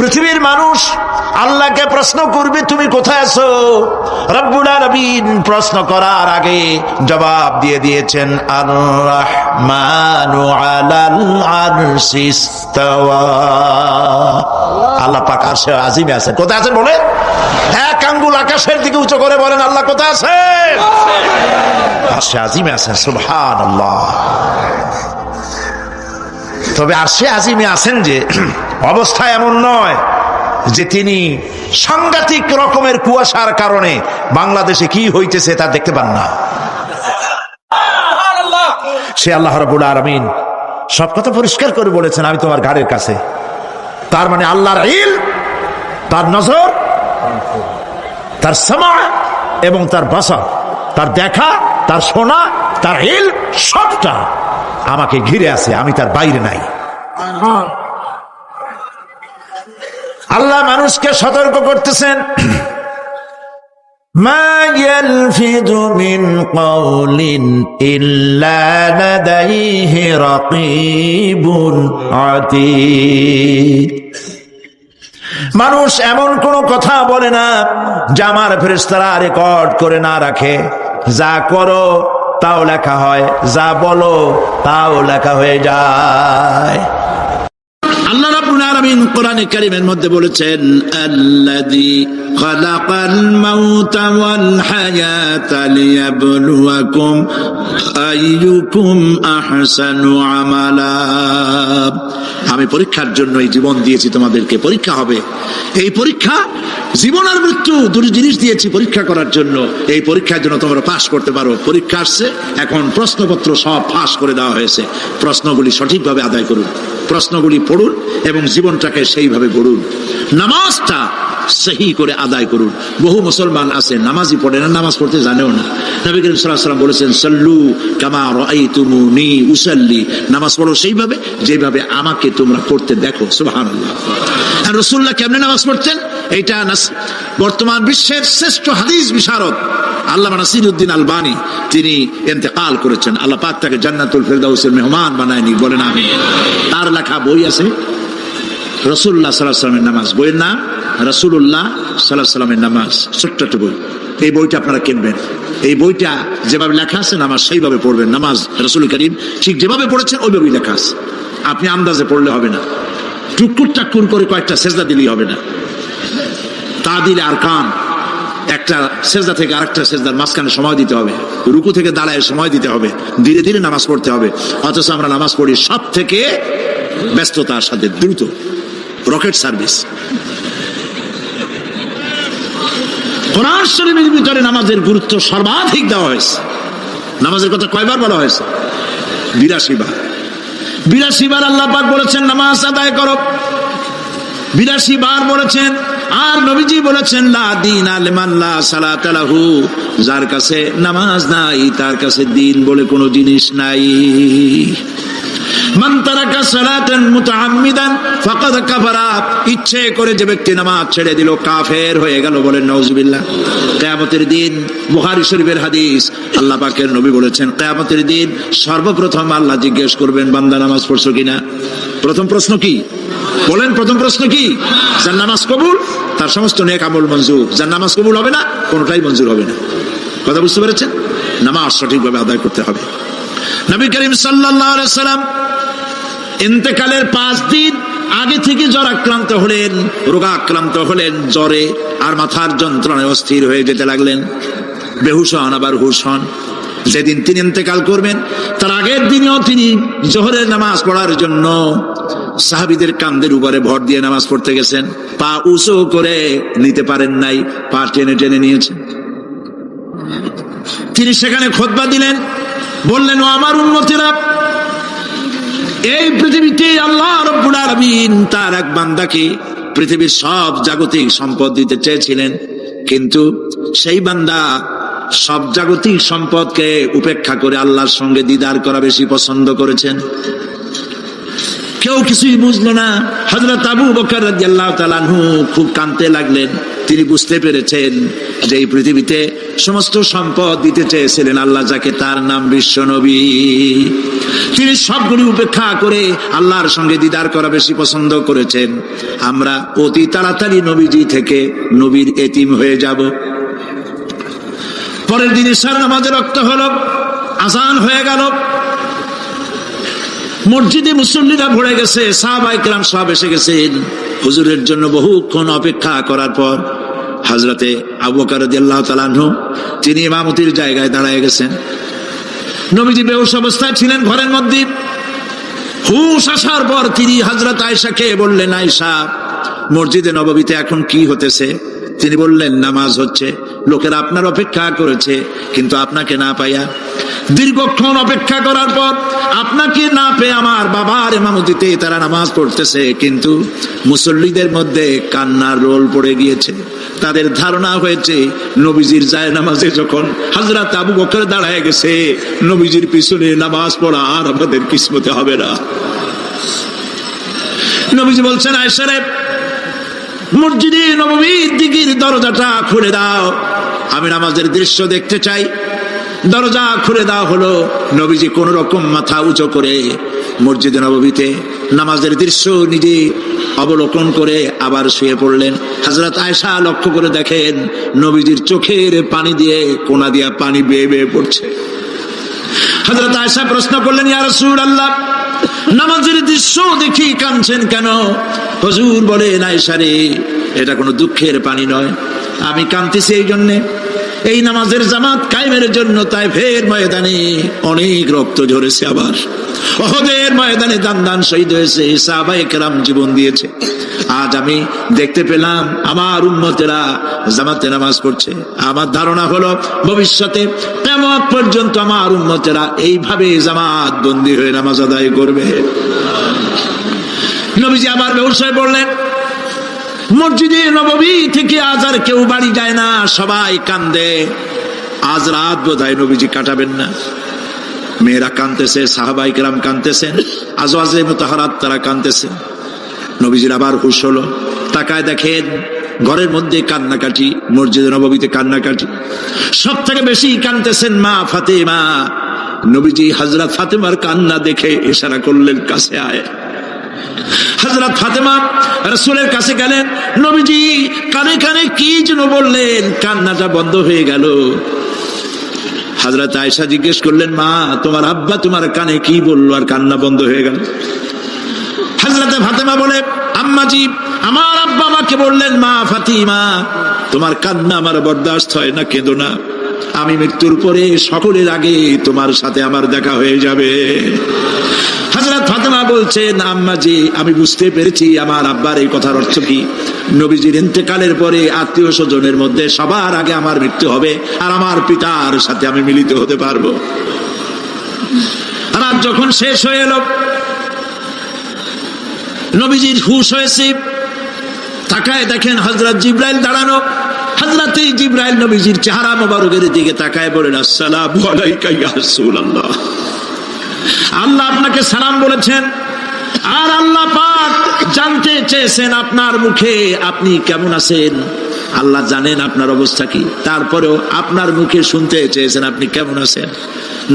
পৃথিবীর মানুষ আল্লাহকে প্রশ্ন করবে তুমি কোথায় আছো। রব্বুল আলামিন প্রশ্ন করার আগে জবাব দিয়ে দিয়েছেন আর রাহমানু আলাল আরশি ইস্তাওয়া। আল্লাহ পাক আরশে আজিমে আছেন। কোথায় আছেন বলে? এক আঙ্গুল আকাশের দিকে উঁচু করে বলেন আল্লাহ কোথায় আছেন? আরশে আজিমে আছেন। সুবহানাল্লাহ। তবে আরশে আজিমে আছেন যে অবস্থা এমন নয় যে তিনি সাংঘাতিক রকমের কুয়াশার কারণে বাংলাদেশে কি হইতেছে তা দেখতে পান না। সে আল্লাহ রাব্বুল আলামিন সব কথা পরিষ্কার করে বলেছেন আমি তোমার ঘাড়ের কাছে। তার মানে আল্লাহর ইলম, তার নজর, তার সামা এবং তার বাসার, তার দেখা, তার শোনা, তার ইলম সবটা আমাকে ঘিরে আছে, আমি তার বাইরে নাই। আল্লাহ মানুষকে সতর্ক করতেছেন মা ইয়ালফিযু মিন কাওলিন ইল্লা লাদাইহি রাকীবুন আতীদ। মানুষ এমন কোন কথা বলে না যা আমার ফেরেশতারা রেকর্ড করে না রাখে। যা করো তাও লেখা হয়, যা বলো তাও লেখা হয়ে যায়। আল্লাহ রাব্বুল আলামিন কোরআনে কারীমের মধ্যে বলেছেন আল্লাযী খালাকাল মাউতা ওয়াল হায়াতা লিয়াবলুয়াকুম আইয়ুকুম আহসানু আমালা। আমি পরীক্ষার জন্য এই জীবন দিয়েছি, তোমাদেরকে পরীক্ষা হবে। এই পরীক্ষা জীবন আর মৃত্যু দুটো জিনিস দিয়েছি পরীক্ষা করার জন্য। এই পরীক্ষার জন্য তোমরা পাস করতে পারো। পরীক্ষা আসছে, এখন প্রশ্নপত্র সব ফাঁস করে দেওয়া হয়েছে। প্রশ্নগুলি সঠিকভাবে আদায় করুন, প্রশ্নগুলি পড়ুন এবং জীবনটাকে সেইভাবে গড়ুন। নামাজটা সহি করে আদায় করুন। বহু মুসলমান আছে নামাজই পড়ে না, নামাজ পড়তে জানেও না। নবী করিম সাল্লাল্লাহু আলাইহি ওয়াসাল্লাম বলেছেন সাল্লু কামা রাআইতুমুনি উসাল্লি। নামাজ পড়ো সেইভাবে যেভাবে আমাকে তোমরা পড়তে দেখো। সুবহানাল্লাহ। আর রাসূলুল্লাহ কেমনে নামাজ পড়তেন এটা বর্তমান বিশ্বের শ্রেষ্ঠ হাদিস বিশারদ আল্লামা নাসিরউদ্দিন আলবানী তিনি ইন্তেকাল করেছেন। আল্লাহ পাক তাকে জান্নাতুল ফেরদাউসের মেহমান বানায়নি, বলেন আমিন। তার লেখা বই আছে রাসূলুল্লাহ সাল্লাল্লাহু আলাইহি ওয়াসাল্লামের নামাজ। বইয়ের নাম রাসূলুল্লাহ সাল্লাল্লাহু আলাইহি ওয়াসাল্লামের নামাজ। ছোট্ট একটা বই। এই বইটা আপনারা কিনবেন। এই বইটা যেভাবে লেখা আছে নামাজ সেইভাবে পড়বেন। নামাজ রাসূল করিম ঠিক যেভাবে পড়েছেন ওইভাবেই লেখা আছে। আপনি আন্দাজে পড়লে হবে না, টুকুর টাকুর করে কয়েকটা সেজদা দিলেই হবে না। তাদিল আরকান, একটা সেজদা থেকে আরেকটা সেজদার মাঝখানে সময় দিতে হবে, রুকু থেকে দাঁড়ায় সময় দিতে হবে, ধীরে ধীরে নামাজ পড়তে হবে। অথচ আমরা নামাজ পড়ি সব থেকে ব্যস্ততার সাথে, দ্রুত, রকেট সার্ভিস। কোরআন শরীফের ভিতরে নামাজের গুরুত্ব সর্বাধিক দেওয়া হয়েছে। নামাজের কথা কয়বার বলা হয়েছে? 82 বার। 82 বার আল্লাহ পাক বলেছেন নামাজ আদায় করো। 82 বার বলেছেন। আর নবীজি বলেছেন লা দীনা লিমান লা সালাতা লাহু। যার কাছে নামাজ নাই তার কাছে দ্বীন বলে কোনো জিনিস নাই। মান তারাকা সালাতান মুতাআম্মিদান ফাকাদ কাফারা। ইচ্ছে করে যে ব্যক্তি নামাজ ছেড়ে দিল কাফের হয়ে গেল, বলেন নাউজুবিল্লাহ। কিয়ামতের দিন বুখারী শরীফের হাদিস, আল্লাহ পাকের নবী বলেছেন কিয়ামতের দিন সর্বপ্রথম আল্লাহ জিজ্ঞেস করবেন বান্দা নামাজ পড়ছো কিনা। প্রথম প্রশ্ন কি বলেন? প্রথম প্রশ্ন কি? যার নামাজ কবুল তার সমস্ত নেক আমল মঞ্জুর, যার নামাজ কবুল হবে না কোনটাই মঞ্জুর হবে না। কথা বুঝতে পেরেছেন? নামাজ সঠিকভাবে আদায় করতে হবে। নবী করিম সাল্লাল্লাহু আলাইহি সাল্লাম ইন্তেকালের 5 দিন আগে থেকে জ্বর আক্রান্ত হলেন, রোগাক্রান্ত হলেন, জ্বরে আর মাথার যন্ত্রণায় অস্থির হয়ে যেতে লাগলেন। বেহুশ হন, আবার হুশ হন। যেদিন তিনি ইন্তেকাল করবেন তার আগের দিনেও তিনি জোহরের নামাজ পড়ার জন্য সাহাবীদের কাঁধের উপরে ভর দিয়ে নামাজ পড়তে গেছেন। পা উঁচু করে নিতে পারেন নাই, পা টেনে টেনে নিয়েছেন। তিনি সেখানে খুতবা দিলেন, বললেন ও আমার উম্মতেরা, এই পৃথিবীতে আল্লাহ রাব্বুল আলামিন তার এক বান্দাকে পৃথিবীর সব জাগতিক সম্পদ দিতে চেয়েছিলেন, কিন্তু সেই বান্দা সব জাগতিক সম্পদকে উপেক্ষা করে আল্লাহর সঙ্গে দিদার করা বেশি পছন্দ করেছেন। কেউ কিছুই বুঝলো না। হযরত আবু বকর রাদিয়াল্লাহু তাআলা আনহু খুব কাঁদতে লাগলেন। তিনি বুঝতে পেরেছেন যে এই পৃথিবীতে সমস্ত সম্পদ দিতে চেয়েছিলেন আল্লাহ যাকে, তার নাম বিশ্বনবী। তিনি সবগুলি উপেক্ষা করে আল্লাহর সঙ্গে দিদার করা বেশি পছন্দ করেছেন। আমরা অতি তাড়াতাড়ি নবীজি থেকে নবীর এতিম হয়ে যাব। পরের দিন ইশার নামাজের রক্ত হলো, আজান হয়ে গেল, মসজিদে মুসল্লিরা ভরে গেছে, সাহাবায়ে কেরাম সব এসে গেছেন। হুজুরের জন্য বহুক্ষণ অপেক্ষা করার পর হযরতে আবু বকর রাদিয়াল্লাহু তাআলা আনহু তিনি ইমামতির জায়গায় দাঁড়ায় গেছেন। নবীজি বেহুশ অবস্থায় ছিলেন ঘরের মধ্যে। হুশ আসার পর তিনি হযরত আয়েশাকে বললেন, আয়েশা, মসজিদে নববীতে এখন কি হতেছে? তিনি বললেন, নামাজ হচ্ছে। লোকেরা আপনার অপেক্ষা করেছে, কিন্তু আপনাকে না পাইয়া দীর্ঘক্ষণ অপেক্ষা করার পর আপনাকে না পেয়ে আমার বাবার ইমামতিতে তারা নামাজ পড়তেছে, কিন্তু মুসল্লিদের মধ্যে কান্নার রোল পড়ে গিয়েছে। তাদের ধারণা হয়েছে নবীজির জায়নামাজে যখন হযরত আবু বকর দাঁড়ায় গেছে, নবীজির পিছনে নামাজ পড়া আর আমাদের কিসমতে হবে না। নবীজি বলছেন, আয়েশা রে, মসজিদে নববীর দিকের দরজাটা খুলে দাও, আমি নামাজের দৃশ্য দেখতে চাই। দরজা খুলে দেওয়া হলো। নবীজি কোন রকম মাথা উঁচু করে মসজিদে নববীতে নামাজের দৃশ্য নিজে অবলোকন করে আবার শুয়ে পড়লেন। হযরত আয়েশা লক্ষ্য করে দেখেন নবীজির চোখের পানি দিয়ে কোনা দিয়া পানি বেয়ে বেয়ে পড়ছে। হযরত আয়েশা প্রশ্ন করলেন, ইয়া রাসূলুল্লাহ, নামাজের দৃশ্য দেখি কাঁদছেন কেন? হুজুর বলেন, আয়েশা রে, এটা কোনো দুঃখের পানি নয়, আমি কাঁদতেছি এই জন্যে, এই নামাজের জামাত কায়েমের জন্য তায়েফের ময়দানে অনেক রক্ত ঝরেছে, আবার উহুদের ময়দানে দান দান শহীদ হয়েছে, সাহাবায়ে কেরাম জীবন দিয়েছে। আজ আমি দেখতে পেলাম আমার উম্মতেরা জামাতে নামাজ পড়ছে। আমার ধারণা হলো ভবিষ্যতে কিয়ামত পর্যন্ত আমার উম্মতেরা এইভাবে জামাত বন্দী হয়ে নামাজ আদায় করবে। নবীজি আবার বেহুশ হয়ে পড়লেন। মসজিদে নববী থেকে আজ আর কেউ বাড়ি যায় না, সবাই কান্দে। আজ রাত বোধহয় নবীজি কাটাবেন না। মেয়েরা কাঁদতেছে, সাহাবায়ে কেরাম কাঁদতেছেন, আজওয়াজে মুতাহারাত তারা কাঁদতেছেন। নবীজির আবার হুঁশ হলো, তাকায় দেখেন ঘরের মধ্যে কান্নাকাটি, মসজিদে নববীতে কান্নাকাটি। সব থেকে বেশি কাঁদতেছেন মা ফাতেমা। নবীজি হযরত ফাতেমার কান্না দেখে ইশারা করলেন, কাছে আয়। হযরত ফাতেমা রাসূলের কাছে গেলেন। নবীজি কানে কানে কি যেন বললেন, কান্নাটা বন্ধ হয়ে গেল। হযরত আয়েশা জিজ্ঞেস করলেন, মা, তোমার আব্বা তোমার কানে কি বললো আর কান্না বন্ধ হয়ে গেল? হযরত ফাতেমা বলে, আম্মাজি, আমার আব্বা আমাকে বললেন, মা ফাতিমা, তোমার কান্না আমার বরদাস্ত হয় না, কেঁদো না, আমি মৃত্যুর পরে সকলের আগে তোমার সাথে আমার দেখা হয়ে যাবে। হযরত ফাতেমা বলছেন, আম্মাজি, আমি বুঝতে পেরেছি আমার আব্বার এই কথার অর্থ কি। নবীজির ইন্তেকালের পরে আত্মীয় স্বজনের মধ্যে সবার আগে আমার মৃত্যু হবে, আর আমার পিতার সাথে আমি মিলিত হতে পারবো। রাত যখন শেষ হয়ে এলো, নবীজির হুঁশ হয়েছে। তাকায় দেখেন হযরত জিবরাইল দাঁড়ানো। হযরত জিবরাইল নবীজির চেহারা মোবারকের দিকে তাকায় বলেন, আসসালামু আলাইকা ইয়া রাসূলুল্লাহ, আল্লাহ আপনাকে সালাম বলেছেন, আর আল্লাহ পাক জানতে চেয়েছেন আপনার মুখে আপনি কেমন আছেন। আল্লাহ জানেন আপনার অবস্থা কি, তারপরেও আপনার মুখে শুনতে চেয়েছেন আপনি কেমন আছেন।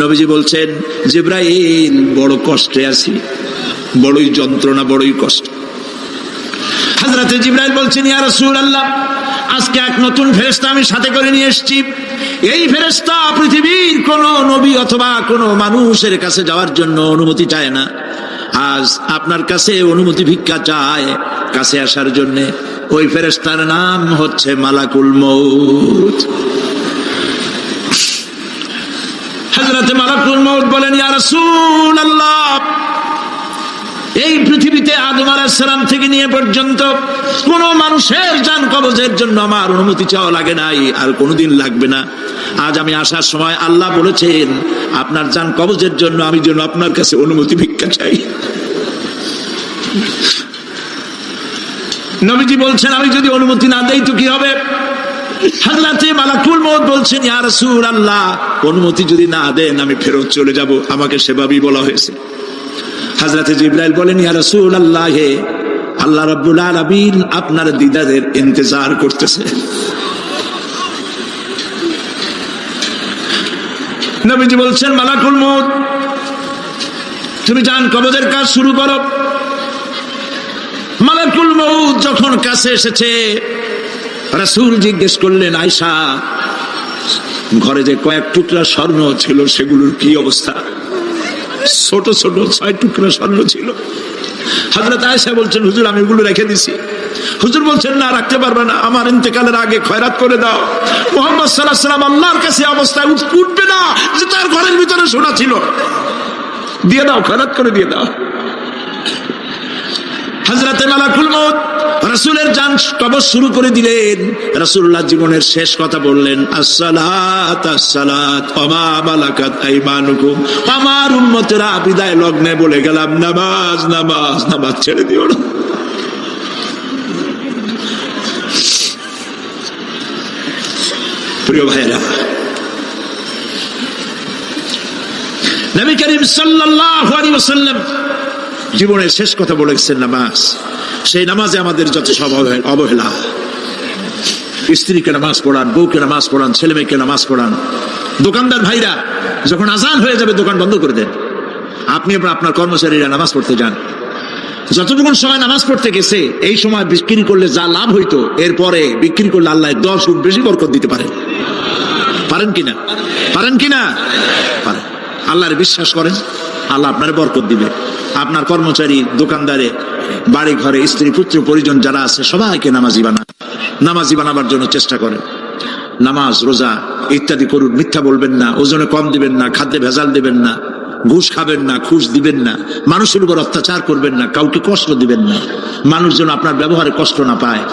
নবীজি বলছেন, জিবরাইল, বড় কষ্টে আছি, বড়ই যন্ত্রণা, বড়ই কষ্ট। হযরত জিবরাইল বলছেন, ইয়া রাসূলুল্লাহ, আজকে এক নতুন ফেরেশতা আমি সাথে করে নিয়ে এসেছি। এই ফেরেশতা পৃথিবীর কোন নবী অথবা কোন মানুষের কাছে যাওয়ার জন্য অনুমতি চায় না, আজ আপনার কাছে অনুমতি ভিক্ষা চায় কাছে আসার জন্য। ওই ফেরেশতার নাম হচ্ছে মালাকুল মউত। হযরত মালাকুল মউত বলেন, ইয়া রাসূলুল্লাহ, এই পৃথিবীতে আদম আলাইহিস সালাম থেকে নিয়ে পর্যন্ত কোন মানুষের জান কবজের জন্য আমার অনুমতি চাওয়া লাগে নাই, আর কোনোদিন লাগবে না। আজ আমি আসার সময় আল্লাহ বলেছেন আপনার জান কবজের জন্য আমি যেন আপনার কাছে অনুমতি ভিক্ষা চাই। নবীজি বলছেন, আমি যদি অনুমতি না দেই তো কি হবে? হযরতে মালাকুল মউত বলছেন, ইয়া রাসূলুল্লাহ, অনুমতি যদি না দেন আমি ফেরত চলে যাব, আমাকে সেভাবেই বলা হয়েছে। হযরত জিবরাইল বলেন, ইয়া রাসূলুল্লাহ, আল্লাহ রাব্বুল আলামিন আপনার দিদারের ইন্তজার করতেছে। নবীজি বলছেন, মালাকুল মউত, তুমি জান কবজের কাজ শুরু করো। মালাকুল মউত যখন কাছে এসেছে, রাসূল জিজ্ঞেস করলেন, আয়েশা, ঘরে যে কয়েক টুকরা স্বর্ণ ছিল সেগুলোর কি অবস্থা? ছোট ছোট 6 টুকরা স্বর্ণ ছিল। হযরত আয়েশা বলছেন, হুজুর আমি এগুলো রেখে দিছি। হুজুর বলছেন, না, রাখতে পারবে না, আমার ইন্তেকালের আগে খয়রাত করে দাও। মুহাম্মদ সাল্লাল্লাহু আলাইহি ওয়াসাল্লাম আল্লাহর কাছে অবস্থায় উঠবে না যে তার ঘরের ভিতরে সোনা ছিল, দিয়ে দাও, খয়রাত করে দিয়ে দাও। হযরত মালাকুল মউত রাসূলের জান কবজ শুরু করে দিলেন। রাসূলুল্লাহ জীবনের শেষ কথা বললেন, আসসালাত আসসালাত ওয়া মা মালাকাত আইমানুকুম। আমার উম্মতেরা, বিদায় লগ্নে বলে গেলাম, নামাজ নামাজ নামাজ ছেড়ে দিও না। প্রিয় ভাইরা, নবী করিম সাল্লাল্লাহু আলাইহি ওয়াসাল্লাম জীবনের শেষ কথা বলেছেন নামাজ। সেই নামাজে আমাদের যত সব অবহেলা। স্ত্রীকে নামাজ পড়ান, বউকে নামাজ পড়ান, ছেলে মেয়েকে নামাজ পড়ান। দোকানদার ভাইরা যখন আজান হয়ে যাবে দোকান বন্ধ করে দেন। আপনি আপনার কর্মচারীরা নামাজ পড়তে যান। যতটুকু সময় নামাজ পড়তে গেছে এই সময় বিক্রি করলে যা লাভ হইতো, এরপরে বিক্রি করলে আল্লাহ 10 গুণ বেশি বরকত দিতে পারেন। পারেন কিনা? পারেন কিনা? পারেন। আল্লাহর বিশ্বাস করেন, আল্লাহ আপনার বরকত দিবে। আপনার কর্মচারী, দোকানদারে, বাড়ি ঘরে স্ত্রী পুত্র পরিজন যারা আছে সবাইকে নামাজি বানাবার জন্য চেষ্টা করেন। নামাজ রোজা ইত্যাদি করুন। মিথ্যা বলবেন না, ওজনে কম দিবেন না, খাদ্যে ভেজাল দিবেন না, ঘুষ খাবেন না, ঘুষ দিবেন না, মানুষের উপর অত্যাচার করবেন না, কাউকে কষ্ট দিবেন না, মানুষ যেন আপনার ব্যবহারে কষ্ট না পায়।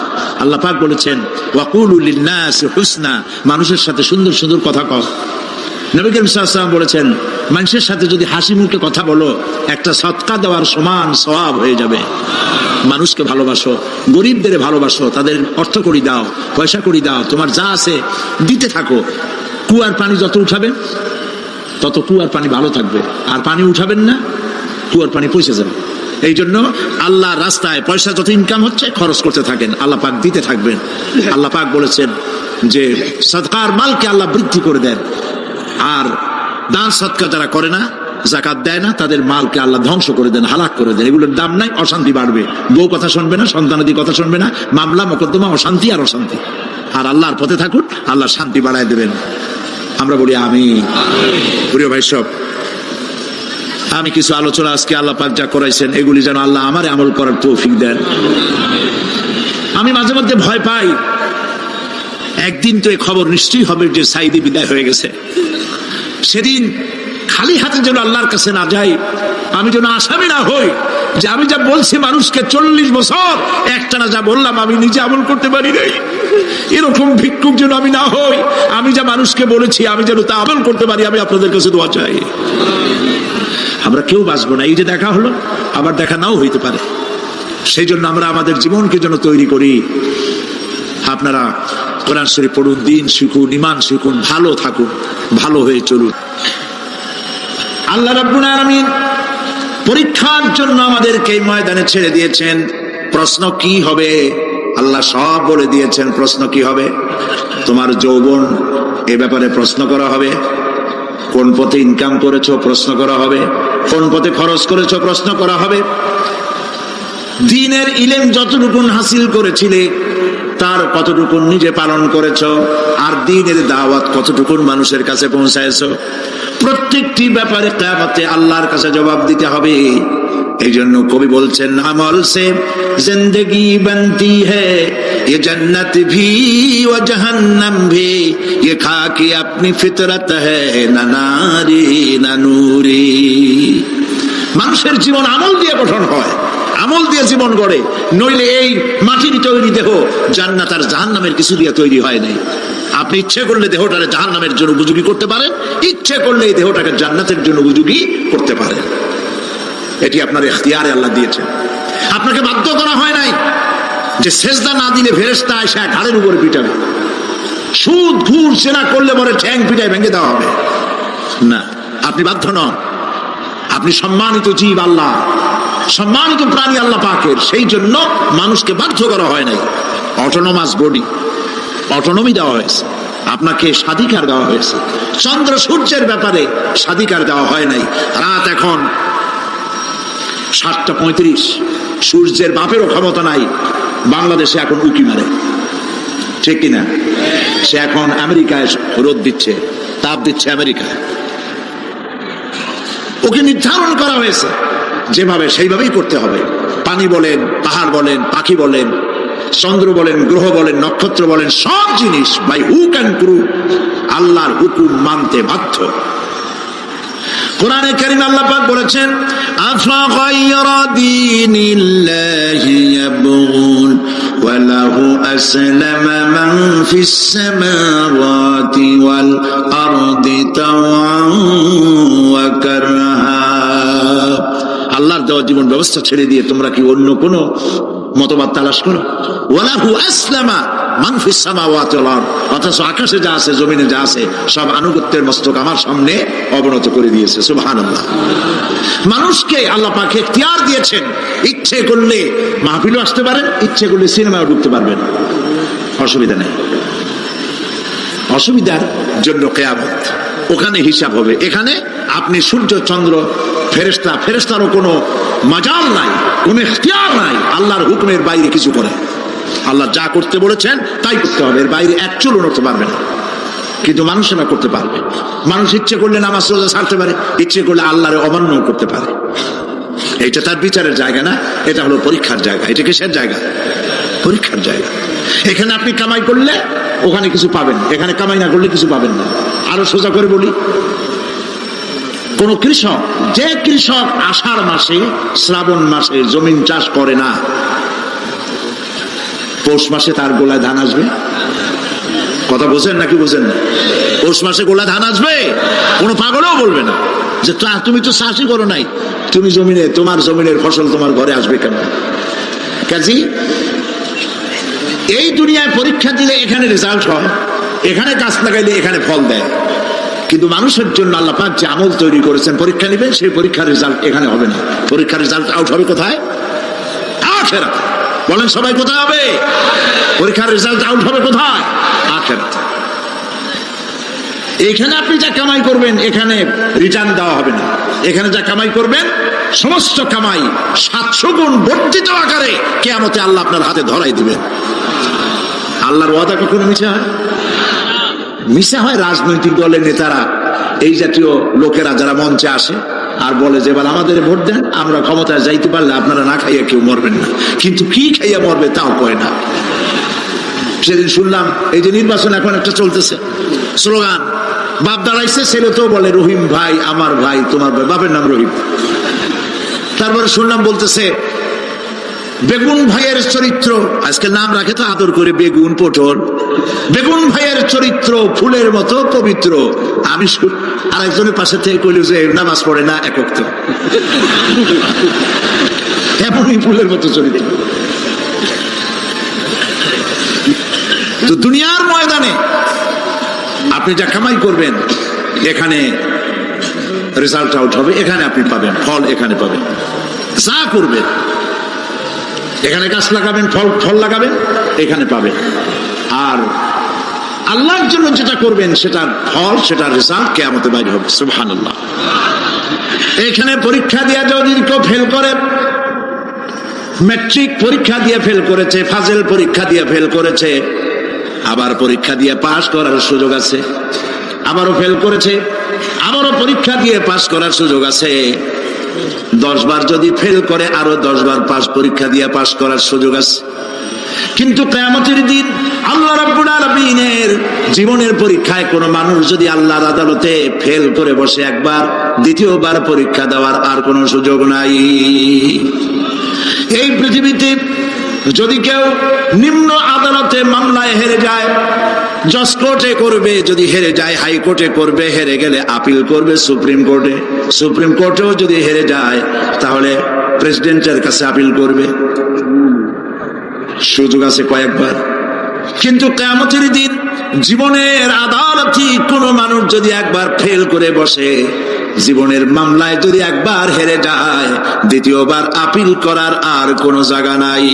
আল্লাহ পাক বলেছেন, ওয়াকুলু লিন্নাসি হুসনা, মানুষের সাথে সুন্দর সুন্দর কথা কও। নবী করিম সাল্লাল্লাহু আলাইহি ওয়াসাল্লাম বলেছেন, মানুষের সাথে যদি হাসি মুখে কথা বলো, একটা সদকা দেওয়ার সমান সওয়াব হয়ে যাবে। মানুষকে ভালোবাসো, গরিবদের ভালোবাসো, তাদের অর্থ করি দাও, পয়সা করি দাও, তোমার যা আছে দিতে থাকো। কুয়ার পানি যত উঠাবেন তত কুয়ার পানি ভালো থাকবে, আর পানি উঠাবেন না, কুয়ার পানি পয়সা যাবে। এই জন্য আল্লাহর রাস্তায় পয়সা যত ইনকাম হচ্ছে খরচ করতে থাকেন, আল্লাহ পাক দিতে থাকবেন। আল্লাহ পাক বলেছেন যে সদকার মালকে আল্লাহ বৃদ্ধি করে দেন, আর দান সদকা যারা করে না, যাকাত দেয় না, তাদের মালকে আল্লাহ ধ্বংস করে দেন, হালাক করে দেন। এগুলোর দাম নাই, অশান্তি বাড়বে। বউ কথা শুনবে না, সন্তানাদি কথা শুনবে না, মামলা মোকদ্দমা, অশান্তি আর অশান্তি। আর আল্লাহর পথে থাকুন, আল্লাহ শান্তি বাড়ায় দেবেন। আমরা বলি আমিন। প্রিয় ভাই সব, আমি কিছু আলোচনা আজকে আল্লাহ পাক যা করাইছেন এগুলি যেন আল্লাহ আমারে আমল করার তৌফিক দেন। আমি মাঝে মধ্যে ভয় পাই, একদিন তো এই খবর নিশ্চয়ই হবে যে সাইদি বিদায় হয়ে গেছে। সেদিন খালি হাতে যেন আল্লাহর কাছে না যাই, আমি যেন আসামি না হই যে আমি যা বলছি মানুষকে 40 বছর একটানা যা বললাম আমি নিজে আমল করতে পারি নাই। এরকম ভিক্ষুক যেন আমি না হই, আমি যা মানুষকে বলেছি আমি যেন তা আমল করতে পারি। আমি আপনাদের কাছে দোয়া চাই। আমরা কেউ বাঁচবো না, এই যে দেখা হলো আবার দেখা নাও হইতে পারে। সেই জন্য আমরা আমাদের জীবনকে যেন তৈরি করি। আপনারা কোরআন শরীফ পড়ুন, দিন শিখুন, ঈমান শিখুন, ভালো থাকুন, ভালো হয়ে চলুন। আল্লাহ রাব্বুল আলামিন পরীক্ষার জন্য আমাদেরকে ময়দানে ছেড়ে দিয়েছেন। প্রশ্ন কি হবে আল্লাহ সব বলে দিয়েছেন। প্রশ্ন কি হবে? তোমার যৌবন, এ ব্যাপারে প্রশ্ন করা হবে। কোন পথে ইনকাম করেছো প্রশ্ন করা হবে। কোন পথে খরচ করেছো প্রশ্ন করা হবে। দ্বীনের ইলম যতটুকু হাসিল করেছিলে তার কতটুকু নিজে পালন করেছো, আর দ্বীনের দাওয়াত কতটুকু মানুষের কাছে পৌঁছায়ছো, প্রত্যেকটি ব্যাপারে কিয়ামতে আল্লাহর কাছে জবাব দিতে হবে। এই জন্য কবি বলছেন, আমল সে জিন্দেগি বনতি হ্যায়, ये जन्नत भी व जहन्नम भी, ये खाकी अपनी फितरत है, ना नारी ना नूरी। মানুষের জীবন আমল দিয়ে গঠন হয়, আমল দিয়ে জীবন গড়ে। নইলে এই মাটির তৈরি দেহ জান্নাত আর জাহান্নামের কিছু দিয়ে তৈরি হয় নাই। আপনি ইচ্ছে করলে দেহটাকে জাহান্নামের জন্য উপযোগী করতে পারেন, ইচ্ছে করলে এই দেহটাকে জান্নাতের জন্য উপযোগী করতে পারেন। এটি আপনার ইখতিয়ারে আল্লাহ দিয়েছেন, আপনাকে বাধ্য করা হয় নাই যে সেজদা না দিলে ফেরেশতা এসে ঘাড়ের উপরে পিটাবে, সুদ ঘুষ সেনা করলে পরে ঠ্যাং পিটায় ভেঙে দেওয়া হবে না। আপনি বাধ্য নন, আপনি সম্মানিত জীব, আল্লাহ সম্মানিত প্রাণী আল্লাহ পাকের। সেই জন্য মানুষকে বাধ্য করা হয় নাই। অটোনোমাস বডি, অটোনমি দেওয়া হয়েছে। আপনাকে স্বাধিকার দেওয়া হয়েছে, চন্দ্র সূর্যের ব্যাপারে স্বাধিকার দেওয়া হয় নাই। রাত এখন 7:35, সূর্যের বাপেরও ক্ষমতা নাই বাংলাদেশে এখন উঁকি মারে, ঠিক কিনা? সে এখন আমেরিকায় রোদ দিচ্ছে, তাপ দিচ্ছে আমেরিকায়। ওকে নির্ধারণ করা হয়েছে যেভাবে, সেইভাবেই করতে হবে। পানি বলেন, পাহাড় বলেন, পাখি বলেন, চন্দ্র বলেন, গ্রহ বলেন, নক্ষত্র বলেন, সব জিনিস বাই হুক অ্যান্ড ক্রুক আল্লাহর হুকুম মানতে বাধ্য। কোরআনে কারীম আল্লাহ পাক বলেছেন, আফা গায়রা দীনিল্লাহি ইয়াবগুন ওয়া লাহু আসলামা মান ফিস সামাওয়াতি ওয়াল আরদি তাওআন ওয়া কারহা। আল্লাহর দেওয়া জীবন ব্যবস্থা ছেড়ে দিয়ে তোমরা কি অন্য কোন মতবাদ তালাশ করো? ওয়া লাহু আসলামা মান ফিস সামাওয়াতি ওয়াল আরদ, অথচ আকাশে যা আছে, জমিনে যা আছে, সব আনুগত্যের মস্তক আমার সামনে অবনত করে দিয়েছে। সুবহানাল্লাহ। মানুষকে আল্লাহ পাক ইখতিয়ার দিয়েছেন, ইচ্ছে করলে মাহফিলও আসতে পারেন, ইচ্ছে করলে সিনেমাও ঢুকতে পারবেন, অসুবিধা নেই। অসুবিধার জন্য কিয়ামত, ওখানে হিসাব হবে। এখানে আপনি সূর্য, চন্দ্র, ফেরেশতা, ফেরেশতারও কোনো মাজাল নাই, কোনো ইখতিয়ার নাই আল্লাহর হুকুমের বাইরে কিছু করে। আল্লাহ যা করতে বলেছেন তাই করতে হবে, এর বাইরে এক চুলও নড়তে পারবে না। কিন্তু মানুষেরা করতে পারবে। মানুষ ইচ্ছে করলে নামাজ রোজা ছাড়তে পারে, ইচ্ছে করলে আল্লাহর অমান্য করতে পারে। এটা তার বিচারের জায়গা না, এটা হলো পরীক্ষার জায়গা। এটা কিসের জায়গা? পরীক্ষার জায়গা। এখানে আপনি কামাই করলে ওখানে কিছু পাবেন, এখানে কামাই না করলে কিছু পাবেন না। আরো সোজা করে বলি, কোন কৃষক, যে কৃষক আষাঢ় মাসে, শ্রাবণ মাসে জমিন চাষ করে না, পৌষ মাসে তার গোলায় ধান আসবে? কথা বোঝেন নাকি বোঝেন না? পৌষ মাসে গোলা ধান আসবে? কোনো পাগলও বলবে না যে তুমি তো চাষই করো নাই, তুমি জমিনে, তোমার জমিনের ফসল তোমার ঘরে আসবে কেন? কাজী এই দুনিয়ায় পরীক্ষা দিলে এখানে রেজাল্ট হয়, এখানে গাছ লাগাইলে এখানে ফল দেয়। কিন্তু মানুষের জন্য আল্লাহ পাক যে আমল তৈরি করেছেন, পরীক্ষা নেবেন, সেই পরীক্ষার রেজাল্ট এখানে হবে না। পরীক্ষার রেজাল্ট আউট হবে কোথায়? আখিরাতে। বলেন সবাই, কোথায় হবে পরীক্ষার রেজাল্ট আউট হবে? কোথায়? আখিরাতে। এখানে আপনি যা কামাই করবেন এখানে রিটার্ন দেওয়া হবে না। এখানে যা কামাই করবেন সমস্ত কামাই 700 গুণ বর্ধিত আকারে কিয়ামতে আল্লাহ আপনার হাতে ধরাই দিবেন। আল্লাহর ওয়াদা কখনো মিছা হয়? মিছা হয় রাজনৈতিক দলের নেতারা, এই জাতীয় লোকেরা যারা মঞ্চে আসে আর বলে যে এবার আমাদের ভোট দেন, আমরা ক্ষমতায় যাইতে পারলে আপনারা না খাইয়া কেউ মরবেন না। কিন্তু কি খাইয়া মরবে তাও কয় না। সেদিন শুনলাম এই যে নির্বাচন এখন একটা চলতেছে, স্লোগান বাপ দাঁড়াইছে, ছেলে তো বলে রহিম ভাই আমার ভাই, তোমার ভাই, বাপের নাম রহিম। তারপরে শুনলাম বলতেছে বেগুন ভাইয়ের চরিত্র, আজকে নাম রাখে তো আদর করে, বেগুন পটল, বেগুন ভাইয়ের চরিত্র ফুলের মতো পবিত্র। আমি আরেকজনের পাশে থেকে কইল যে নামাজ পড়ে না একক, তো এমনই ফুলের মতো চরিত্র। তো দুনিয়ার ময়দানে আপনি যা কামাই করবেন এখানে রেজাল্ট আউট হবে, এখানে আপনি পাবেন ফল, এখানে পাবেন। যা করবেন এখানে গাছ লাগাবেন, ফল লাগাবেন, এখানে পাবেন। আর আল্লাহর জন্য যেটা করবেন সেটার ফল, সেটার রেজাল্ট কিয়ামতে বাইরে হবে। সুবহানাল্লাহ। এখানে পরীক্ষা দিয়ে যদি কেউ ফেল করে, ম্যাট্রিক পরীক্ষা দিয়ে ফেল করেছে, ফাজেল পরীক্ষা দিয়ে ফেল করেছে, আবার পরীক্ষা দিয়ে পাস করার সুযোগ আছে, আবারও ফেল করেছে, আবারও পরীক্ষা দিয়ে পাস করার সুযোগ আছে। 10 বার যদি ফেল করে আরো 10 বার পাস, পরীক্ষা দিয়ে পাস করার সুযোগ আছে। কিন্তু কিয়ামতের দিন আল্লাহ রাব্বুল আলামিনের জীবনের পরীক্ষায় কোন মানুষ যদি আল্লাহর আদালতে ফেল করে বসে একবার, দ্বিতীয়বার পরীক্ষা দেওয়ার আর কোনো সুযোগ নাই। এই পৃথিবীতে যদি কেউ নিম্ন আদালতে মামলায় হেরে যায়, জজ কোর্টে করবে, যদি হেরে যায় হাইকোর্টে করবে, হেরে গেলে আপিল করবে সুপ্রিম কোর্টে, সুপ্রিম কোর্টেও যদি হেরে যায় তাহলে প্রেসিডেন্টের কাছে আপিল করবে। সুযোগ আছে কয়েকবার। কিন্তু কিয়ামতের দিন জীবনের আদালতে কোন মানুষ যদি একবার ফেল করে বসে, জীবনের মামলায় যদি একবার হেরে যায়, দ্বিতীয়বার আপিল করার আর কোনো জায়গা নাই।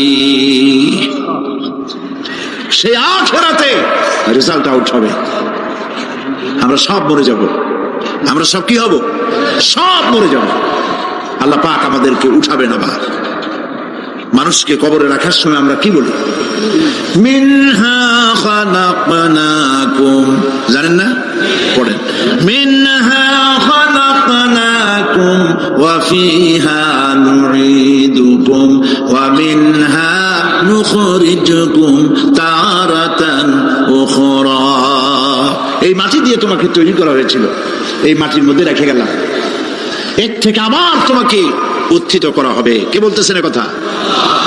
সে আখিরাতে রেজাল্ট আউট হবে, আমরা সব মরে যাব। আমরা সব কি হব? সব মরে যাব। আল্লাহ পাক আমাদেরকে উঠাবেন আবার। মানুষকে কবরে রাখার সময় আমরা কি বলি? মিনহা খালাকনাকুম, জানেন না? পড়েন, মিনহা খালাকনাকুম ওয়া ফিহা নুঈদুকুম ওয়া মিনহা নুখরিজুকুম তারাতান উখরা। এই মাটি দিয়ে তোমাকে তৈরি করা হয়েছিল, এই মাটির মধ্যে রেখে গেলাম, এর থেকে আবার তোমাকে উত্থিত করা হবে। কে বলতেছেন এ কথা?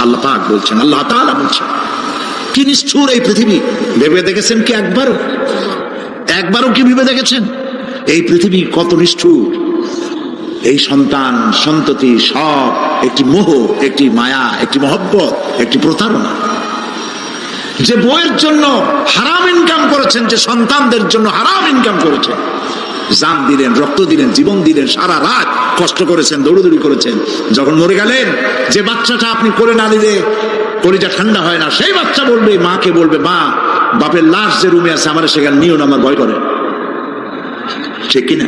আল্লাহ পাক বলছেন, আল্লাহ তাআলা বলছেন। কি নিষ্ঠুর এই পৃথিবী, ভেবে দেখেছেন কি? একবারও কি ভেবে দেখেছেন এই পৃথিবী কত নিষ্ঠুর? এই সন্তান সন্ততি সব একটি মোহ, একটি মায়া, একটি মহব্বত, একটি প্রতারণা। যে বইয়ের জন্য হারাম ইনকাম করেছেন, যে সন্তানদের জন্য হারাম ইনকাম করেছেন, জান দিলেন, রক্ত দিলেন, জীবন দিলেন, সারা রাত কষ্ট করেছেন, দৌড়দৌড়ি করেছেন, যখন মরে গেলেন, যে বাচ্চাটা আপনি করে না নিলে কলিজা ঠান্ডা হয় না, সেই বাচ্চা বলবে, মাকে বলবে, মা, বাপের লাশ যে রুমে আছে আমার সেখানে নিও না, আমার ভয় করে। ঠিক কিনা?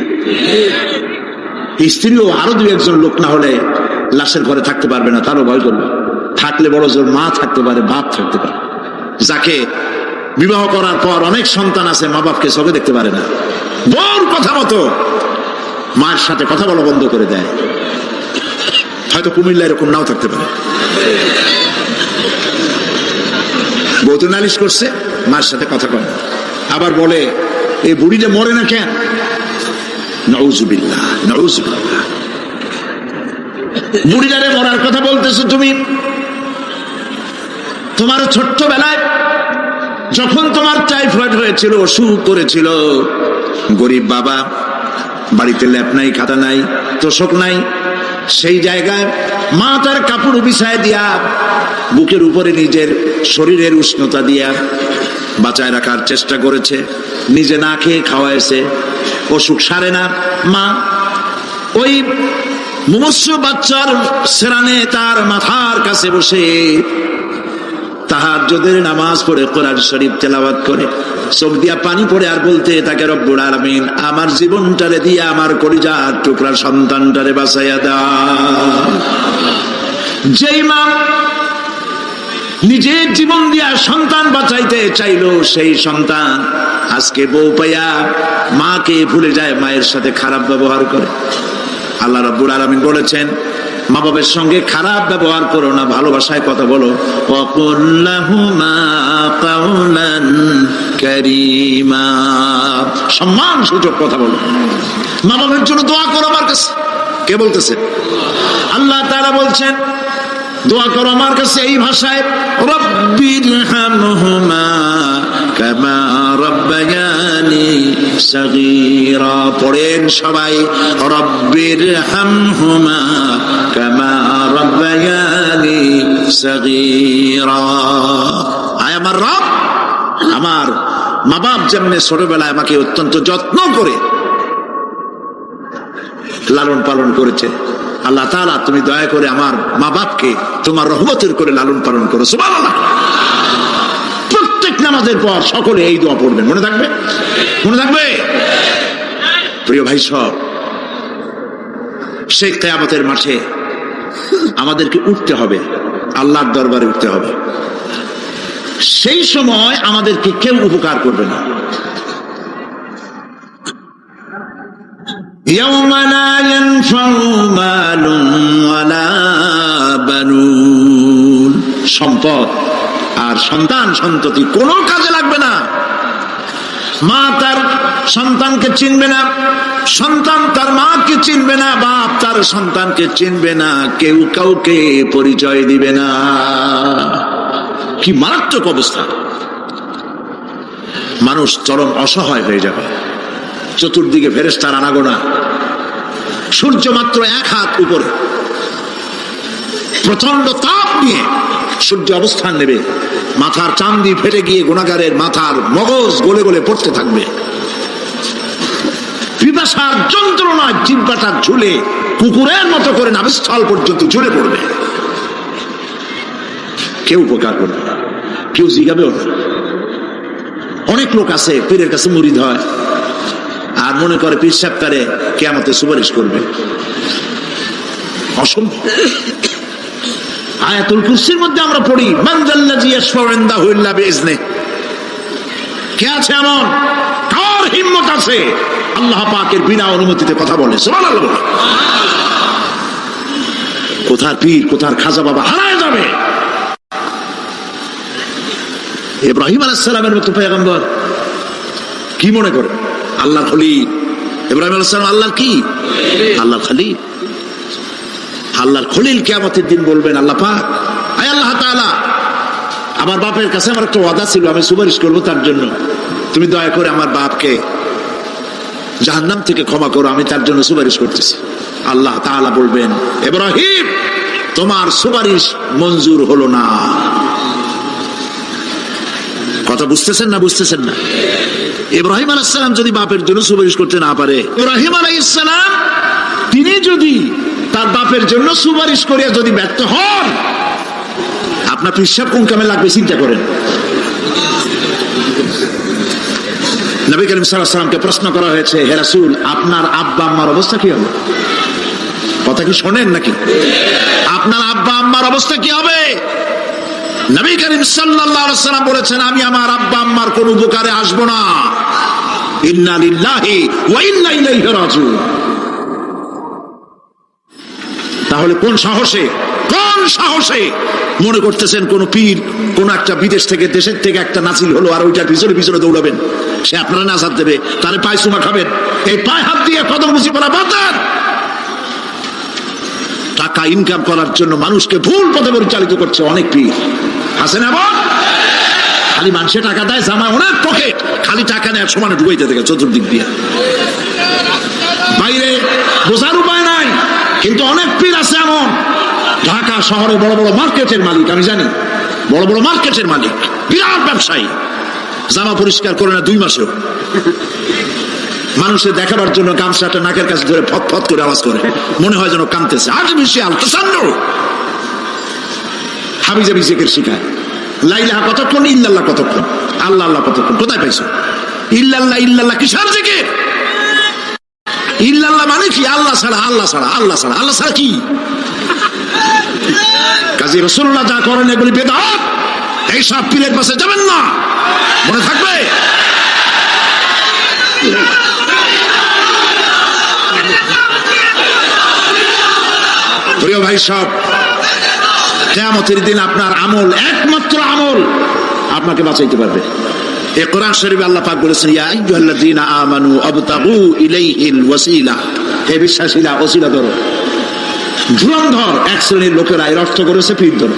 স্ত্রীও আরো দুই একজন লোক না হলে লাশের ঘরে থাকতে পারবে না, তারও ভয় করবে। থাকলে বড় জোর মা থাকতে পারে, বাপ থাকতে পারে। যাকে বিবাহ করার পর অনেক সন্তান আছে, মা বাপকে চোখে দেখতে পারে না, বউর কথা মতো মায়ের সাথে কথা বলা বন্ধ করে দেয়। হয়তো কুমিল্লা এরকম নাও থাকতে পারে, বউ তো নালিশ করছে, মায়ের সাথে কথা কয় না, আবার বলে এই বুড়িটা মরে না কেন? নাউজুবিল্লাহ, নাউজুবিল্লাহ। বুড়িটারে মরার কথা বলতেছো তুমি। তোমার ছোট্টবেলায় যখন তোমার টাইফয়েড হয়েছিল, অসুখ করেছিল, গরিব বাবা, বাড়িতে ল্যাপ নাই, খাতা নাই, তোষক নাই, সেই জায়গায় মা তার কাপড় বিছায় দিয়া, বুকের উপরে নিজের শরীরের উষ্ণতা দিয়া বাঁচায় রাখার চেষ্টা করেছে, নিজে না খেয়ে খাওয়াইছে, অসুখ সারে না। মা ওই মুমূর্ষু বাচ্চার সেরানে তার মাথার কাছে বসে তাহাজ্জুদের নামাজ পড়ে কোরআন শরীফ তেলাওয়াত করে, চোখ দিয়া পানি পড়ে, আর বলতে তাকে, রব্বুল আলামিন, আমার জীবনটারে দিয়া আমার কলিজার টুকরা সন্তানটারে বাঁচাইয়া দাও। যেই মা নিজের জীবন দিয়া সন্তান বাঁচাইতে চাইলো, সেই সন্তান আজকে বউ পাইয়া মাকে ভুলে যায়, মায়ের সাথে খারাপ ব্যবহার করে। আল্লাহ রাব্বুল আলামিন বলেছেন, মা বাবার সঙ্গে খারাপ ব্যবহার করো না, ভালোবাসায় কথা বলো। ওয়াকুল লাহুমা কাওলান কারীমা, সম্মান সূচক কথা বলো। মা বাবার জন্য দোয়া করো আমার কাছে। কে বলতেছে? আল্লাহ তাআলা বলছেন, দোয়া করো আমার কাছে এই ভাষায়, রব্বিরহামহুমা কামা রাব্বায়ানি সাগীরা। পড়েন সবাই, রব্বিরহামহুমা কামা রাব্বায়ানি সাগীরা। আয় আমার রব, আমার মা বাপ যেমনে ছোটবেলায় আমাকে অত্যন্ত যত্ন করে লালন পালন করেছে, আল্লাহ তাআলা তুমি দয়া করে আমার মা বাপকে তোমার রহমতের করে লালন পালন করো। সুবহানাল্লাহ। প্রত্যেক নামাজের পর সকলে এই দোয়া পড়বেন, মনে থাকবে? মনে থাকবে? প্রিয় ভাই সব, সেই কিয়ামতের মাঠে আমাদেরকে উঠতে হবে, আল্লাহর দরবারে উঠতে হবে। সেই সময় আমাদেরকে কেউ উপকার করবে না। يوم لا ينفع مال ولا بنون, সম্পদ আর সন্তান সন্ততি কোনো কাজে লাগবে না। মা তার সন্তানকে চিনবে না, সন্তান তার মাকে চিনবে না, বাপ তার সন্তানকে চিনবে না, কেউ কাউকে পরিচয় দিবে না। কি মারাত্মক অবস্থা! মানুষ চরম অসহায় হয়ে যাবে। চতুর্দিকে ফেরেশতার আনাগোনা, সূর্য মাত্র 1 হাত উপরে, প্রচন্ড তাপ নিয়ে সূর্য অবস্থান নেবে, মাথার চান্দি ফেটে গিয়ে গুনাহগারের মাথার মগজ গলে গলে পড়তে থাকবে। পিপাসার যন্ত্রণায় জিহ্বাটা ঝুলে কুকুরের মতো করে নাভিস্থল পর্যন্ত ঝুলে পড়বে। কেউ উপকার করবে না, কেউ জিগাবেও না। অনেক লোক আছে পীরের কাছে মুরিদ হয় আর মনে করে পীর সাহেব তারে কিয়ামতে সুপারিশ করবে। অসম্ভব। আয়াতুল কুরসির মধ্যে আমরা পড়ি মান যাল্লাযী ইয়াশফাউ ইনদাহু ইল্লা বিইজনিহি। কে আছে এমন, কার হিম্মত আছে আল্লাহ পাকের বিনা অনুমতিতে কথা বলে? সুবহানাল্লাহ। কোথার পীর কোথার খাজা বাবা হারায় যাবে। ইব্রাহিম আলাইহিস সালামের মতো পয়গম্বর কি মনে করে আল্লাহর খলিল। ইব্রাহিম আলাইহিস সালাম আল্লাহর কি? আল্লাহর খলিল। আল্লাহর খলিল কিয়ামতের দিন বলবেন আল্লাহ পাক, আয় আল্লাহ তাআলা, আমার বাপের কাছে আমার একটা ওয়াদা ছিল, আমি সুপারিশ করবো তার জন্য, তুমি দয়া করে আমার বাপকে জাহান্নাম থেকে ক্ষমা করো, আমি তার জন্য সুপারিশ করতেছি। আল্লাহ তাআলা বলবেন, ইব্রাহিম তোমার সুপারিশ মঞ্জুর হলো না। কথা বুঝতেছেন না? বুঝতেছেন না? ইব্রাহিম আলাইহিস সালাম যদি বাপের জন্য সুপারিশ করতে না পারে, ইব্রাহিম আলাইহিস সালাম তিনি যদি তার বাপের জন্য সুপারিশ করিয়া যদি ব্যর্থ হন, আপনার পিসাব কোন কামে লাগবে চিন্তা করেন। নবী করিম সাল্লাল্লাহু আলাইহি ওয়াসাল্লামকে প্রশ্ন করা হয়েছে, হে রাসূল আপনার আব্বা আম্মার অবস্থা কি হবে? কথা কি শোনেন নাকি? আপনার আব্বা আম্মার অবস্থা কি হবে? নবী করিম সাল্লাল্লাহু আলাইহি ওয়াসাল্লাম বলেছেন, আমি আমার আব্বা আম্মার কোন উপকারে আসবো না। ইন্না লিল্লাহি ওয়া ইন্না ইলাইহি রাজিউন। তাহলে কোন সাহসে মনে করতেছেন কোন পীর কোন একটা বিদেশ থেকে দেশের থেকে একটা নাজিল হলো আর ওইটার পিছনে পিছনে দৌড়াবেন, সে আপনারা নাজাত দেবে, তারে পায়ে চুমা খাবেন? এই পায়ে হাত দিয়ে কদম মুছি পড়া বাদ দেন। টাকা ইনকাম করার জন্য মানুষকে ভুল পথে পরিচালিত করছে অনেক পীর আছে না? খালি মানুষে টাকা দেয়, জামায় অনেক পকেট, খালি টাকা নেয় সমানে ঢুকাইতে থাকে চতুর্দিক দিয়ে, বাইরে বোঝার উপায় নাই। কিন্তু অনেক পীর আছে এমন, ঢাকা শহরে বড় বড় মার্কেটের মালিক, আমি জানি বড় বড় মার্কেটের মালিক, বিরাট ব্যবসায়ী, জামা পরিষ্কার করে না 2 মাসেও, মানুষের দেখাবার জন্য গামছাটা নাকের কাছে ধরে ফত ফত করে আওয়াজ করে, মনে হয় যেন কাঁদতেছে। আর্টিফিশিয়াল তাসান্নু, হাবিজাবি জিকির শিখায়। লা ইলাহা কতক্ষণ, ইল্লাল্লাহ কতক্ষণ, আল্লাহ আল্লাহ কতক্ষণ, কোথায় পাইছো? ইল্লাল্লাহ ইল্লাল্লাহ কিসের জিকির? ইল্লাল্লাহ মানে কি? আল্লাহ ছাড়া, আল্লাহ ছাড়া, আল্লাহ ছাড়া, আল্লাহ ছাড়া কি? কাজী রাসূলুল্লাহ যা করেন এগুলি বেদাত। এই সব পীরের পাশে যাবেন না, মনে থাকবে। প্রিয় ভাই সব, কিয়ামতের দিন আপনার আমল, একমাত্র আমল আপনাকে বাঁচাইতে পারবে। এই কোরআন শরীফে আল্লাহ পাক বলেছেন, ইয়া আইয়ুহাল্লাযীনা আমানু আবতাগু ইলাইহিল ওয়াসিলা, হে বিশ্বাসীরা ওসিলা ধরো। ধুরন্ধর এক শ্রেণীর লোকেরা এর অর্থ করেছে পীর ধরো।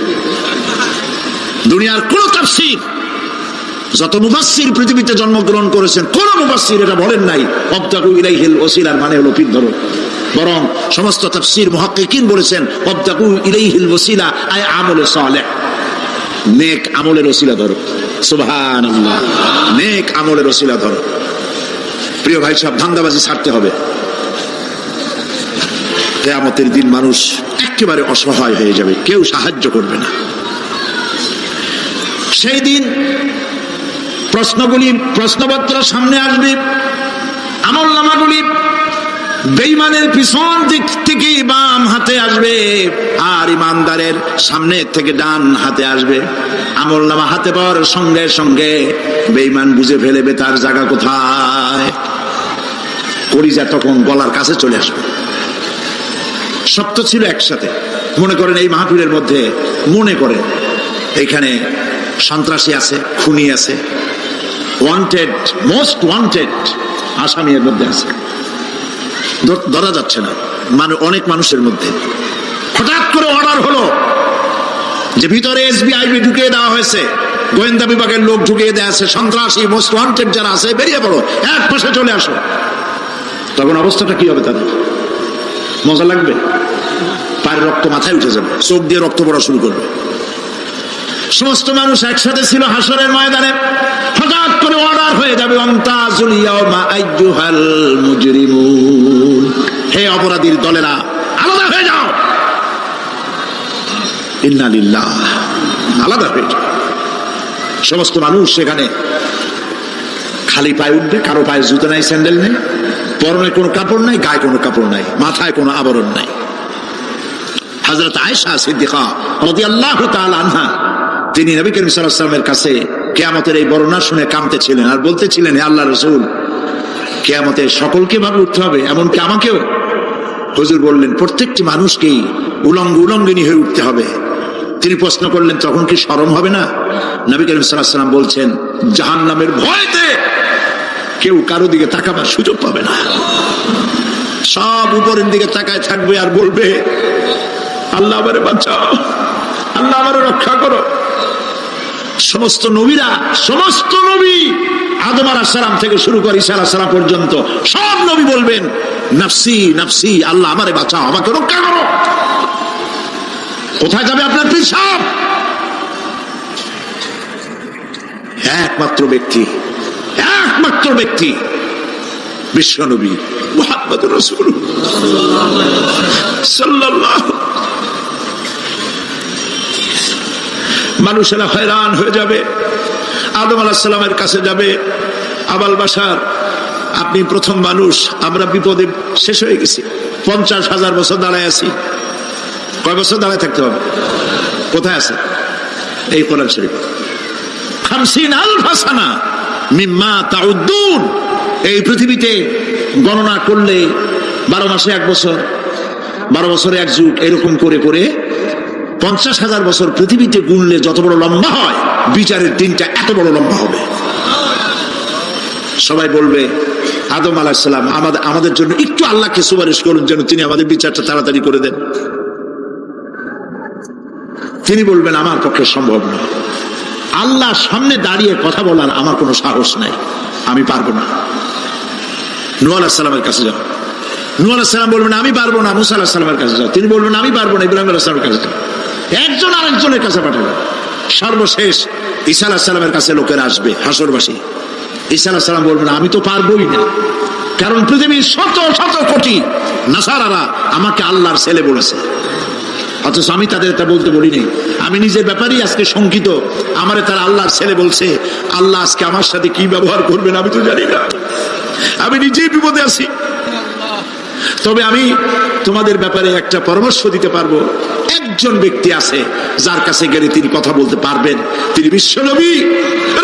দুনিয়ার কোন তাফসীর, যত মুফাসসির পৃথিবীতে জন্মগ্রহণ করেছেন, কোন মুফাসসির এটা বলেন নাই আবতাগু ইলাইহিল ওসিলার মানে হলো পীর ধরো। বরং সমস্ত তাফসীর মুহাক্কিকিন বলেছেন আবতাগু ইলাইহিল ওসিলা আয় আমলে সালেহ, নেক আমলের ওসিলা ধরো। সুবহানাল্লাহ, নেক আমলের ওসিলা ধরো। প্রিয় ভাই সব, ধান্দাবাজি ছাড়তে হবে। কিয়ামতের দিন মানুষ একেবারে অসহায় হয়ে যাবে, কেউ সাহায্য করবে না। সেই দিন প্রশ্নপত্র সামনে আসবে, আমলনামাগুলি বেঈমানের পিছন দিক থেকে বাম হাতে আসবে আর ইমানদারের সামনে থেকে ডান হাতে আসবে। আমলনামা হাতে পাওয়ার সঙ্গে সঙ্গে বেঈমান বুঝে ফেলবে তার জায়গা কোথায়, কলিজা তখন গলার কাছে চলে আসবে। সত্য ছিল একসাথে। মনে করেন এই মাহফিলের মধ্যে, মনে করেন এখানে সন্ত্রাসী আছে, খুনি আছে, ওয়ান্টেড, মোস্ট ওয়ান্টেড আসামির মধ্যে আছে, ধরা যাচ্ছে না। মানে অনেক মানুষের মধ্যে হঠাৎ করে অর্ডার হলো যে ভিতরে এসবিআইবি ঢুকিয়ে দেওয়া হয়েছে, গোয়েন্দা বিভাগের লোক ঢুকিয়ে দেওয়া আছে, সন্ত্রাসী মোস্ট ওয়ান্টেড যারা আছে বেরিয়ে পড়ো, এক পাশে চলে আসো। তখন অবস্থাটা কি হবে তাদের? মজা লাগবে? পায়ের রক্ত মাথায় উঠে যাবে, চোখ দিয়ে রক্ত পড়া শুরু করবে। সমস্ত মানুষ একসাথে ছিল হাসরের ময়দানে, হঠাৎ করে অর্ডার হয়ে যাবে ওয়ান্তাজুল ইয়াওমা আইয়ুহাল মুজরিমুন, হে অপরাধীর দলেরা আলাদা হয়ে যাও। ইন্না লিল্লাহ, আলাদা হয়ে যাও। সমস্ত মানুষ সেখানে খালি পায়ে উঠবে, কারো পায়ে জুতো নাই, স্যান্ডেল নেই, পরনে কোনো কাপড় নাই, গায়ে কোনো কাপড় নাই, মাথায় কোনো আবরণ নাই। হযরত আয়েশা সিদ্দিকা রাদিয়াল্লাহু তাআলা আনহা তিনি নবী করিম সাল্লাল্লাহু আলাইহি ওয়াসাল্লামের কাছে কিয়ামতের এই বর্ণনা শুনে কাঁদতেছিলেন আর বলতেছিলেন, হে আল্লাহর রাসূল, কিয়ামতে সকলকে ভাবে উঠতে হবে, এমনকি আমাকেও? হুজুর বললেন, প্রত্যেকটি মানুষকেই উলঙ্গিনী হয়ে উঠতে হবে। তিনি প্রশ্ন করলেন, তখন কি শরম হবে না? নবী করিম সাল্লাল্লাহু আলাইহি ওয়াসাল্লাম বলছেন, জাহান্নামের ভয়তে কেউ কারো দিকে তাকাবার সুযোগ পাবে না। সব উপরের দিকে তাকায় থাকবে আর বলবে, আল্লাহ আমারে বাঁচাও, আল্লাহ আমারে রক্ষা করো। সমস্ত নবী আদম আলাইহিস সালাম থেকে শুরু করে ঈসা আলাইহিস সালাম পর্যন্ত সব নবী বলবেন, নাফসি নাফসি, আল্লাহ আমারে বাঁচাও, আমাকে রক্ষা করো। কোথায় যাবে আপনার পিছাব? একমাত্র ব্যক্তি বিশ্ব নবী মুহাম্মদুর রাসূলুল্লাহ সাল্লাল্লাহু। মানুষেরা হয়রান হয়ে যাবে, আদম আলাইহিস সালামের কাছে যাবে, আবাল বাশার, আপনি প্রথম মানুষ, আমরা বিপদে শেষ হয়ে গেছি, 50,000 বছর দাঁড়ায় আছি। কয় বছর দাঁড়ায় থাকতে হবে? কোথায় আছে? এই কোরআন শরীফ, 50,000 সানা মিম্মা তাউদ্দুন। এই পৃথিবীতে গণনা করলে 12 মাসে 1 বছর, 12 বছরে 1 যুগ, এরকম করে করে 50,000 বছর পৃথিবীতে গুনলে যত বড় লম্বা হয়, বিচারের দিনটা এত বড় লম্বা হবে। সবাই বলবে, আদম আলাইহিস সালাম আমাদের জন্য একটু আল্লাহকে সুপারিশ করুন যেন তিনি আমাদের বিচারটা তাড়াতাড়ি করে দেন। তিনি বলবেন, আমার পক্ষে সম্ভব না, আল্লাহর সামনে দাঁড়িয়ে কথা বলার আমার কোনো সাহস নাই, আমি পারবো না। নূহ আলাইহিস সালামের কাছে যাও, নূহ আলাইহিস সালাম বলবেন, আমি পারবো না। মুসা আলাইহিস সালামের কাছে যাও, তিনি বলবেন, আমি পারবো না। ইব্রাহিম আলাইহিস সালামের কাছে যাও, একজন আরেকজনের কাছে পাঠাবে। সর্বশেষ ঈসা আলাইহিস সালামের কাছে লোকেরা আসবে, হাসরবাসী। ঈসা আলাইহিস সালাম বলবেন, আমি তো পারবোই না, কারণ পৃথিবীর শত শত কোটি নাসারারা আমাকে আল্লাহর ছেলে বলেছে, অথচ আমি তাদের এটা বলতে বলিনি। আমি নিজের ব্যাপারেই আজকে শঙ্কিত, আমারে তারা আল্লাহর ছেলে বলছে। আল্লাহ আজকে আমার সাথে কি ব্যবহার করবেন আমি তো জানি না, আমি নিজেই বিপদে আছি। তবে আমি তোমাদের ব্যাপারে একটা পরামর্শ দিতে পারবো, একজন ব্যক্তি আছে যার কাছে গেলে তিনি কথা বলতে পারবেন, তিনি বিশ্বনবী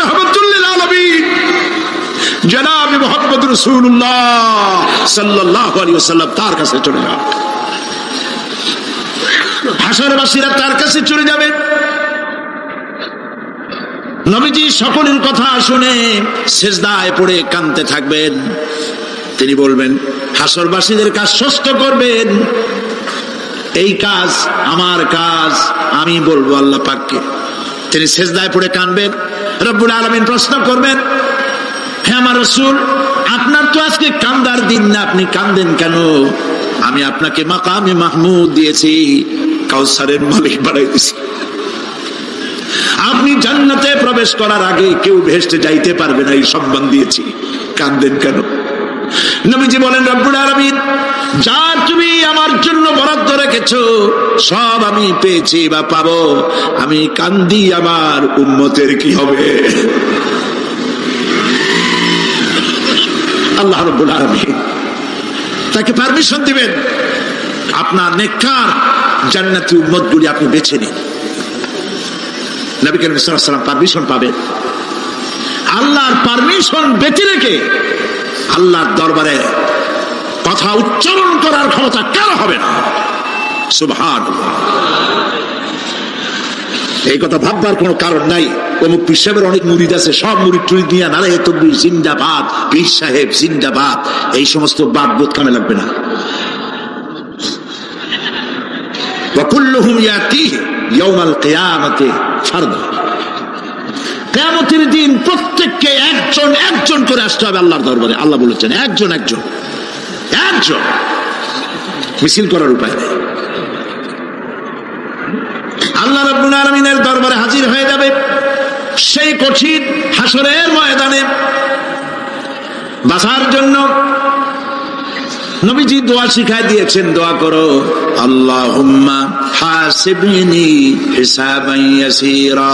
রাহমাতুল লিল আলামিন জনাব মুহাম্মদ রাসূলুল্লাহ সাল্লাল্লাহু আলাইহি ওয়াসাল্লাম। তার কাছে চলে যাও, হাসরবাসীরা তার কাছে চলে যাবে। নবীজি সকলের কথা শুনে সিজদায় পড়ে কাঁদতে থাকবেন। তিনি বলবেন, হাসরবাসীদের কাজ ষষ্ঠ করবেন, এই কাজ আমার কাজ, আমি বলবো আল্লাহ পাককে। তিনি সিজদায় পড়ে কাঁদবেন, রব্বুল আলামিন প্রশ্ন করবেন, হে আমার রাসূল, আপনার তো আজকে কান্দার দিন না, আপনি কাঁদেন কেন? আমি আপনাকে মাকামে মাহমুদ দিয়েছি, কাউসারের মালিক বানাই দিয়েছি। আপনি জান্নাতে প্রবেশ করার আগে কেউ ভেস্টে যাইতে পারবে না, এই সম্মান দিয়েছি, কাঁদেন কেন? নবীজি বলেন, রব্বুল আলামিন, যা তুমি আমার জন্য বরাদ্দ রেখেছো সব আমি পেয়েছি বা পাবো, আমি কান্দি আমার উম্মতের কি হবে? আল্লাহ রাব্বুল আলামিন তাকে পারমিশন দিবেন, আপনার নেককার জান্নাতি উম্মতগুলি আপনি বেছে নিন। নবী করিম সাল্লাল্লাহু আলাইহি ওয়াসাল্লাম পারমিশন পাবেন। আল্লাহর পারমিশন বেঁচে রেখে আল্লাহর দরবারে কথা উচ্চারণ করার ক্ষমতা কেন হবে না? সুবহানাল্লাহ। এই কথা ভাববার কোনো কারণ নাই। অমুক পীর সাহেবের অনেক মুরিদ আছে, সব মুরিদ টুরিদ নিয়ে নারায়ে তাকবীর জিন্দাবাদ, পীর সাহেব জিন্দাবাদ, এই সমস্ত বাদ বোধ কামে লাগবে না। ওয়া কুল্লুহুম ইয়াতিহি ইয়াউমাল কিয়ামাতি ফারদা। কিয়ামতের দিন প্রত্যেককে একজন একজন করে আসতে হবে আল্লাহর দরবারে। আল্লাহ বলেছেন, একজন একজন একজন, মিছিল করার উপায় নেই। আল্লাহ রাব্বুল আলামিনের দরবারে হাজির হয়ে যাবে সেই কঠিন হাসরের ময়দানে বাঁচার জন্য। নবীজি দোয়া শিখাই দিয়েছেন, দোয়া করো, আল্লাহুম্মা হাসিবনি হিসাবান ইয়াসীরা।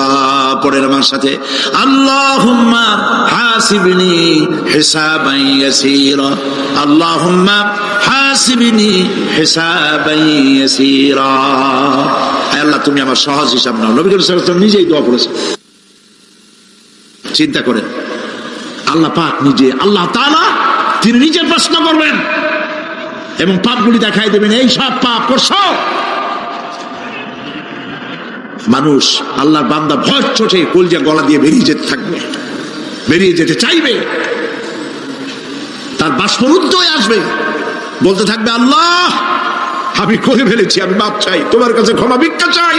পড়েন আমার সাথে, আল্লাহুম্মা হাসিবনি হিসাবান ইয়াসীরা, আল্লাহুম্মা হাসিবনি হিসাবান ইয়াসীরা। আল্লাহ তুমি আমার সহজ হিসাব নাও। নবী করিম সাল্লাল্লাহু আলাইহি ওয়াসাল্লাম নিজেই দোয়া করেছেন। চিন্তা করেন, আল্লাহ পাক নিজে, আল্লাহ তাআলা তিনি নিজে প্রশ্ন করবেন এবং পাপগুলি দেখাই দেবেন, এই সব পাপ করছো। মানুষ, আল্লাহর বান্দা ভয় চোটে কলজা গলা দিয়ে বেরিয়ে যেতে থাকবে, বেরিয়ে যেতে চাইবে, তার বাষ্পরুদ্ধ হয়ে আসবে, বলতে থাকবে, আল্লাহ আমি করে ফেলেছি, আমি মাপ চাই, তোমার কাছে ক্ষমা ভিক্ষা চাই।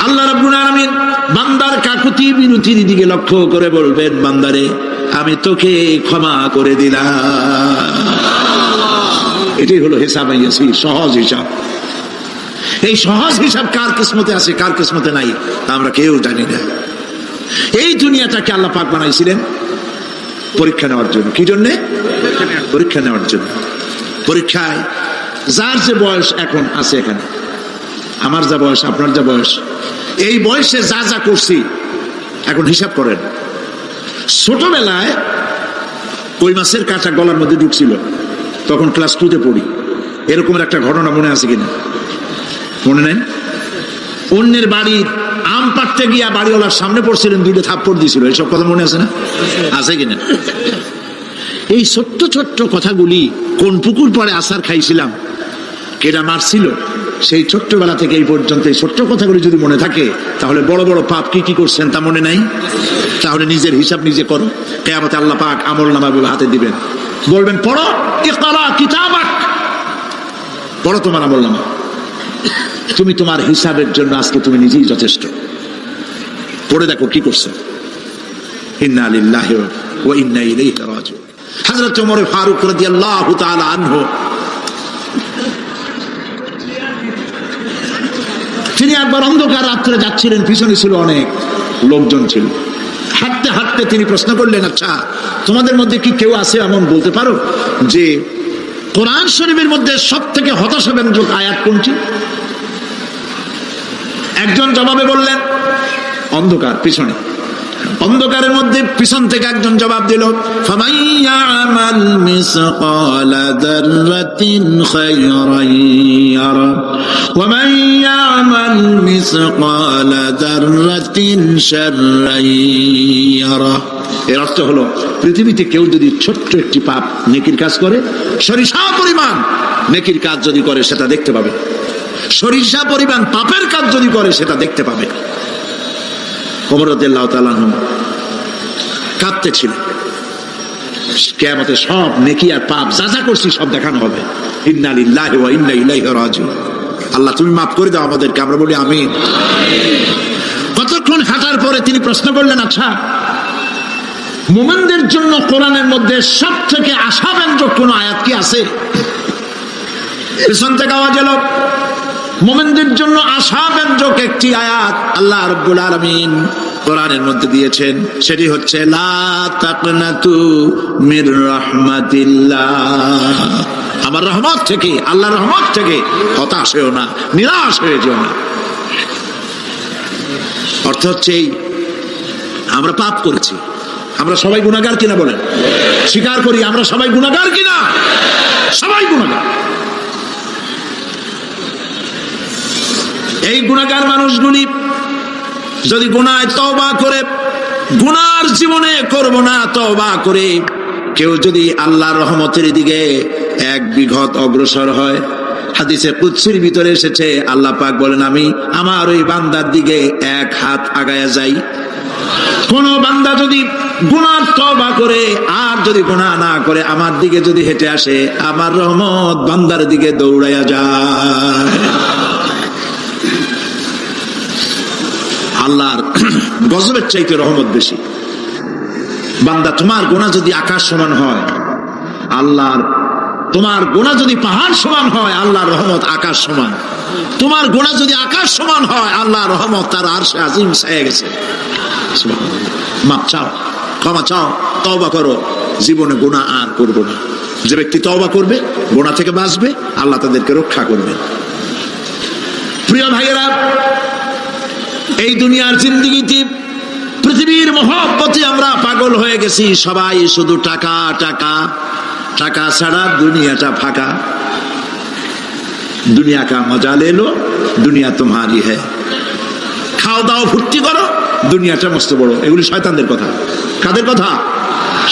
আল্লাহ রাব্বুল আলামিন বান্দার কাকুতি বিনতির দিকে লক্ষ্য করে বলবেন, বান্দারে আমি তোকে ক্ষমা করে দিলাম। এটাই হলো হিসাব, সহজ হিসাব। এই সহজ হিসাব কার কিসমতে আছে, কার কিসমতে নাই, তা আমরা কেউ জানি না। এই দুনিয়াটাকে আল্লাহ পাক বানাইছিলেন পরীক্ষা নেওয়ার জন্য। কি জন্যে? পরীক্ষা নেওয়ার জন্য। পরীক্ষায় যার যে বয়স এখন আছে, এখানে আমার যা বয়স, আপনার যা বয়স, এই বয়সে যা যা করছি এখন হিসাব করেন। ছোটবেলায় কই মাছের কাঁটা গলার মধ্যে ঢুকছিল, তখন ক্লাস 2-তে পড়ি, এরকমের একটা ঘটনা মনে আছে কিনা? মনে নেই? অন্যের বাড়ির আম পাড়তে গিয়া বাড়িওয়ালার সামনে পড়ছিলেন, 2টা থাপ্পড় দিয়েছিল, এইসব কথা মনে আছে না? আছে কিনা? এই ছোট্ট ছোট্ট কথাগুলি, কোন পুকুর পরে আছাড় খাইছিলাম, কেডা মারছিল, সেই ছোট্টবেলা থেকে এই পর্যন্ত এই ছোট্ট কথাগুলি যদি মনে থাকে, তাহলে বড় বড় পাপ কি কি করছেন তা মনে নাই। তাহলে নিজের হিসাব নিজে করো। কিয়ামতে আল্লাহ পাক আমলনামা হাতে দিবেন, বলবেন পড়ো, ইকরা কিতাবাক, পড়ো তোমার আমলনামা। তুমি তোমার হিসাবের জন্য আজকে তুমি নিজেই যথেষ্ট। পড়ে দেখো কি করছে। ইন্না লিল্লাহি ওয়া ইন্না ইলাইহি রাজিউন। হযরত ওমর ফারুক রাদিয়াল্লাহু তাআলা আনহু, তিনি একবার অন্ধকার রাত্রে যাচ্ছিলেন, পিছনে ছিল অনেক লোকজন ছিল। হাঁটতে হাঁটতে তিনি প্রশ্ন করলেন, আচ্ছা তোমাদের মধ্যে কি কেউ আছে এমন বলতে পারো যে কোরআন শরীফের মধ্যে সব থেকে হতাশাব্যঞ্জক আয়াত কোনটি? একজন জবাবে বললেন, অন্ধকার পিছনে, অন্ধকারের মধ্যে পিছন থেকে একজন জবাব দিল, ফামাইয়ামাল মিসকালা যাররাতিন খায়রান ইয়ারা ওয়া মাইয়ামাল মিসকালা যাররাতিন শাররান ইয়ারা। এর অর্থ হলো, পৃথিবীতে কেউ যদি ছোট্ট একটি পাপ নেকির কাজ করে, সরিষা পরিমাণ নেকির কাজ যদি করে সেটা দেখতে পাবে, সরিষা পরিমাণ পাপের কাজ যদি করে সেটা দেখতে পাবে। ওমর রাদিয়াল্লাহু তাআলা আনহু কাঁদতেছিল, কিয়ামতে সব নেকি আর পাপ যা যা করছি সব দেখানো হবে। ইন্না লিল্লাহি ওয়া ইন্না ইলাইহি রাজিউন। আল্লাহ তুমি মাফ করে দাও আমাদেরকে, আমরা বলি আমিন। কতক্ষণ হাঁটার পরে তিনি প্রশ্ন করলেন, আচ্ছা মুমিনদের জন্য কোরআনের মধ্যে সব থেকে আশাব্যঞ্জক কোন আয়াত কি আছে? পিছন থেকে আওয়াজ এলো, মুমিনদের জন্য আশাব্যঞ্জক একটি আয়াত আল্লাহ রাব্বুল আলামিন কোরআনের মধ্যে দিয়েছেন, সেটি হচ্ছে লা তাকনাতু মির রাহমাতিল্লাহ। আমার রহমত থেকে, আল্লাহর রহমত থেকে হতাশ হয়েও না, নিরাশ হয়ে যেও না। অর্থ হচ্ছে আমরা পাপ করেছি, আমরা সবাই গুনাহগার কিনা বলেন? স্বীকার করি আমরা সবাই গুনাহগার কিনা? সবাই গুনাহগার। এই গুনাহগার মানুষগুলি যদি গুনাহে তওবা করে, গুনার জীবনে করব না তওবা করে কেউ যদি আল্লাহর রহমতের দিকে এক বিঘত অগ্রসর হয়, হাদিসে কুদসির ভিতরে এসেছে, আল্লাহ পাক বলেন আমি আমার ওই বান্দার দিকে এক হাত আগায়া যাই। কোন বান্দা যদি গুনার তওবা করে আর যদি গুনাহ না করে আমার দিকে যদি হেঁটে আসে, আমার রহমত বান্দার দিকে দৌড়াইয়া যায়। আল্লাহর গজবের চাইতে রহমত বেশি। বান্দা তোমার গুনাহ যদি আকাশ সমান হয়, আল্লাহর, তোমার গুনাহ যদি পাহাড় সমান হয়, আল্লাহর রহমত আকাশ সমান। তোমার গুনাহ যদি আকাশ সমান হয়, আল্লাহর রহমত তার আরশে আজিম ছায়া গেছে। মাপ চাও, ক্ষমা চাও, তওবা করো, জীবনে গুনাহ আর করবো না। যে ব্যক্তি তওবা করবে, গুনাহ থেকে বাঁচবে, আল্লাহ তাদেরকে রক্ষা করবে। প্রিয় ভাইয়েরা, এই দুনিয়ার জিন্দেগিতে পৃথিবীর মহব্বতে আমরা পাগল হয়ে গেছি। সবাই শুধু টাকা টাকা, টাকা ছাড়া দুনিয়াটা ফাঁকা। দুনিয়া কা মজা লে লো, দুনিয়া তোমারি হ্যায়। খাও দাও ফুর্তি করো, দুনিয়াটা মস্ত বড়। এগুলি শয়তানদের কথা। কাদের কথা?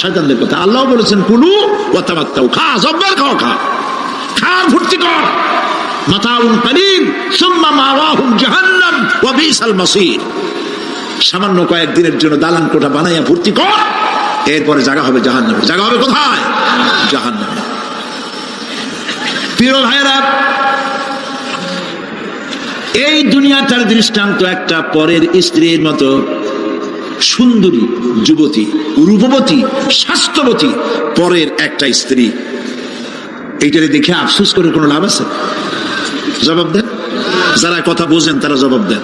শয়তানদের কথা। আল্লাহ বলেছেন কুলু ওয়া তামাত্তাউ, খা, জব্বার খাও, খা, খা, ফুর্তি কর। মাতাউন কালিল সুম্মা মাওয়াহুম জাহান্নাম ওয়া বিসাল মাসির। সামান্য কয়েকদিনের জন্য দালান কোঠা বানাইয়া ফুর্তি কর, এরপরে জায়গা হবে জাহান্নামে। জায়গা হবে কোথায়? জাহান্নামে। প্রিয় ভাইরা, এই দুনিয়াটার দৃষ্টান্ত একটা পরের স্ত্রীর মতো সুন্দরী যুবতী, রূপবতী, স্বাস্থ্যবতী পরের একটা স্ত্রী। এইটারে দেখে আফসোস করে কোনো লাভ আছে? জবাব দেন। যারা কথা বোঝেন তারা জবাব দেন।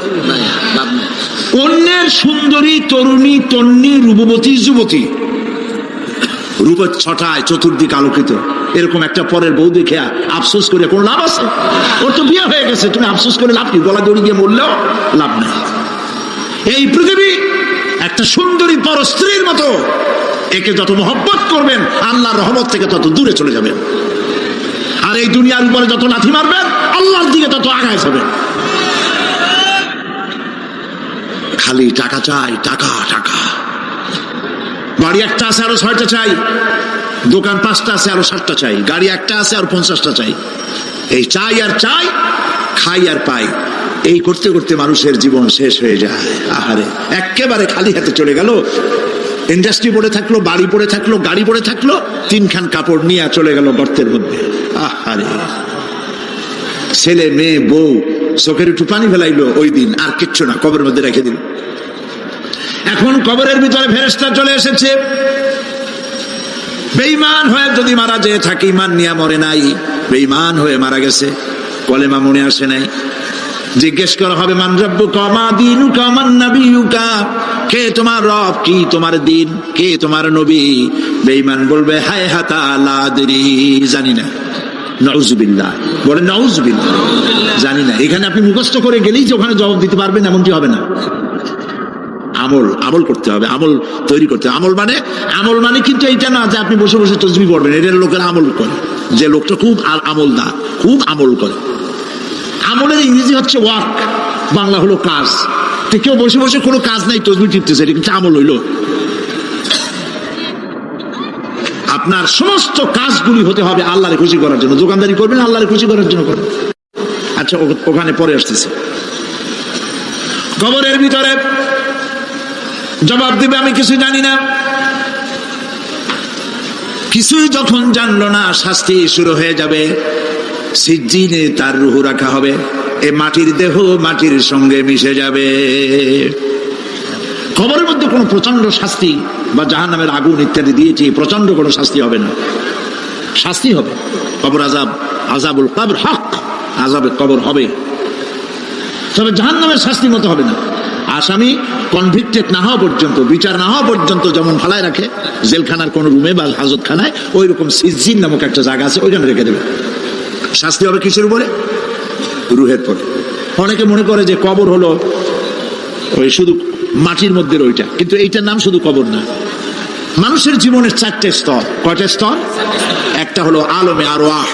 অন্যের সুন্দরী তরুণী, তন্নী, রূপবতী যুবতী, রূপের ছটায় চতুর্দিক আলোকিত, এরকম একটা পরের বউ দেখে আফসোস করে কোনো লাভ আছে? ওর তো বিয়ে হয়ে গেছে, তুমি আফসোস করে লাভ কি? গলা দড়ি গিয়ে মরলেও লাভ নেই। এই পৃথিবী একটা সুন্দরী পর স্ত্রীর মতো। একে যত মহব্বত করবেন, আল্লাহর রহমত থেকে তত দূরে চলে যাবেন। আর এই দুনিয়ার উপরে যত লাথি মারবেন, আল্লাহর দিকে তত আগায় যাবেন। খালি টাকা চাই, টাকা টাকা। বাড়ি একটা আছে আরো 6টা চাই, দোকান 5টা আছে আরো 7টা চাই, গাড়ি একটা আছে আর 50টা চাই। এই চাই আর চাই, খাই আর পাই, এই করতে করতে মানুষের জীবন শেষ হয়ে যায়। আহারে, একেবারে খালি হাতে চলে গেল। ইন্ডাস্ট্রি পড়ে থাকলো, বাড়ি পড়ে থাকলো, গাড়ি পড়ে থাকলো, 3খান কাপড় নিয়ে চলে গেল গর্তের মধ্যে। আহারে, ছেলে মেয়ে বউ চোখের একটু পানি ফেলাইলো ওই দিন, আর কিচ্ছু না, কবরের মধ্যে রেখে দিল। এখন কবরের ভিতরে ফেরেশতা চলে এসেছে। বেঈমান হয়ে যদি মারা যেয়ে থাকে, ঈমান নিয়ে মরে নাই, বেঈমান হয়ে মারা গেছে, কলেমা মনে আসে নাই, জিজ্ঞেস করা হবে মান রাব্বুকা মা দীনুকা মান নাবিয়ুকা, কে তোমার রব, কি তোমার দিন, কে তোমার নবী? বেঈমান বলবে হায় হাতা লা আদরি, জানি না। নাউযুবিল্লাহ, বলে নাউযুবিল্লাহ, জানি না। এখানে আপনি মুখস্থ করে গেলেই যে ওখানে জবাব দিতে পারবেন এমনটি হবে না। আমল করতে হবে, আমল তৈরি করতে হবে। আমল মানে কিন্তু এইটা না যে আপনি বসে বসে তসবিহ পড়বেন। এটার লোকেরা আমল করে, যে লোকটা খুব আমলদার, খুব আমল করে। আমলের ইংরেজি হচ্ছে ওয়ার্ক, বাংলা হলো কাজ। তো কেউ বসে বসে কোনো কাজ নাই, তসবিহ টিপতেছে, এটা কিন্তু আমল হইল। আপনার সমস্ত কাজগুলি হতে হবে আল্লাহরে খুশি করার জন্য। দোকানদারি করবেন আল্লাহরে খুশি করার জন্য করবেন। আচ্ছা, ওখানে পরে আসতেছে। কবরের ভিতরে জবাব দিবে আমি কিছু জানি না। কিছুই যখন জানলো না, শাস্তি শুরু হয়ে যাবে। সিজ্জিনে তার রূহ রাখা হবে, এ মাটির দেহ মাটির সঙ্গে মিশে যাবে। কবরের মধ্যে কোনো প্রচন্ড শাস্তি বা জাহান্নামের আগুন ইত্যাদি দিয়েছি, প্রচন্ড কোনো শাস্তি হবে না। শাস্তি হবে কবর আযাব, আযাবুল কবর হক, আযাবে কবর হবে, তবে জাহান্নামের শাস্তির মতো হবে না। আসামি কনভিক্টেড না হওয়া পর্যন্ত, বিচার না হওয়া পর্যন্ত যেমন ফালায় রাখে জেলখানার কোন রুমে বা হাজতখানায়, ওই রকম সিজ্জিন নামক একটা জায়গা আছে, ওইখানে রেখে দেবে। শাস্তি হবে কিসের উপরে? রুহের পরে। অনেকে মনে করে যে কবর হলো ওই শুধু মাটির মধ্যে ওইটা, কিন্তু এইটার নাম শুধু কবর না। মানুষের জীবনের 4টে স্তর। কয়টা স্তর? একটা হলো আলমে আরওয়াহ,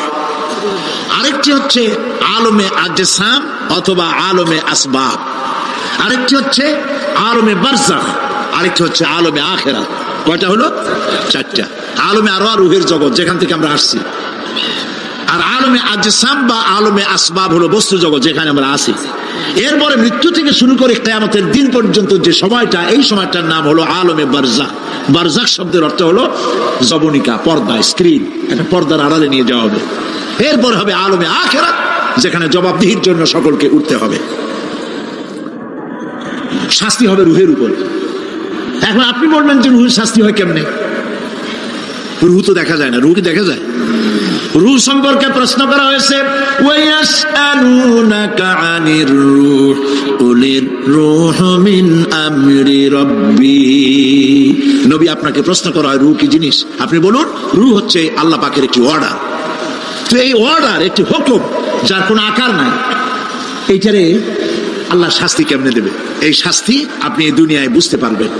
আরেকটি হচ্ছে আলমে আজসাম অথবা আলমে আসবাব, আরেকটি হচ্ছে আলমে বারজাখ, আরেকটি হচ্ছে আলমে আখিরাত। কয়টা হলো? 4টা। আলমে আরওয়াহ রূহের জগৎ, যেখান থেকে আমরা আসছি। আর আলমে আজসাম বা আলমে আসবাব হলো বস্তু জগৎ, যেখানে আমরা আছি। এরপরে মৃত্যু থেকে শুরু করে কিয়ামতের দিন পর্যন্ত যে সময়টা, এই সময়টার নাম হলো আলমে বারজাখ। বারজাখ শব্দের অর্থ হলো জবনিকা, পর্দা, স্ক্রিন, একটা পর্দার আড়ালে নিয়ে যাওয়া হবে। এরপর হবে আলমে আখিরাত, যেখানে জবাবদিহির জন্য সকলকে উঠতে হবে। শাস্তি হবে রুহের উপর। এখন আপনি বলবেন যে রুহের শাস্তি হয় কেমনে? রুহ তো দেখা যায় না। রুহ কি দেখা যায়? রূহ সম্পর্কে প্রশ্ন করা হয়েছে, ওয়ায়াসআলুনাকা আনির রূহ কুলির রূহু মিন আমরি রাব্বি। নবী, আপনাকে প্রশ্ন করা হয় রূহ কি জিনিস, আপনি বলুন রূহ হচ্ছে আল্লাহ পাকের একটি অর্ডার। তো এই অর্ডার একটি হুকুম যার কোনো আকার নাই, এইটারে আল্লাহ শাস্তি কেমনে দেবে? এই শাস্তি আপনি এই দুনিয়ায় বুঝতে পারবেন।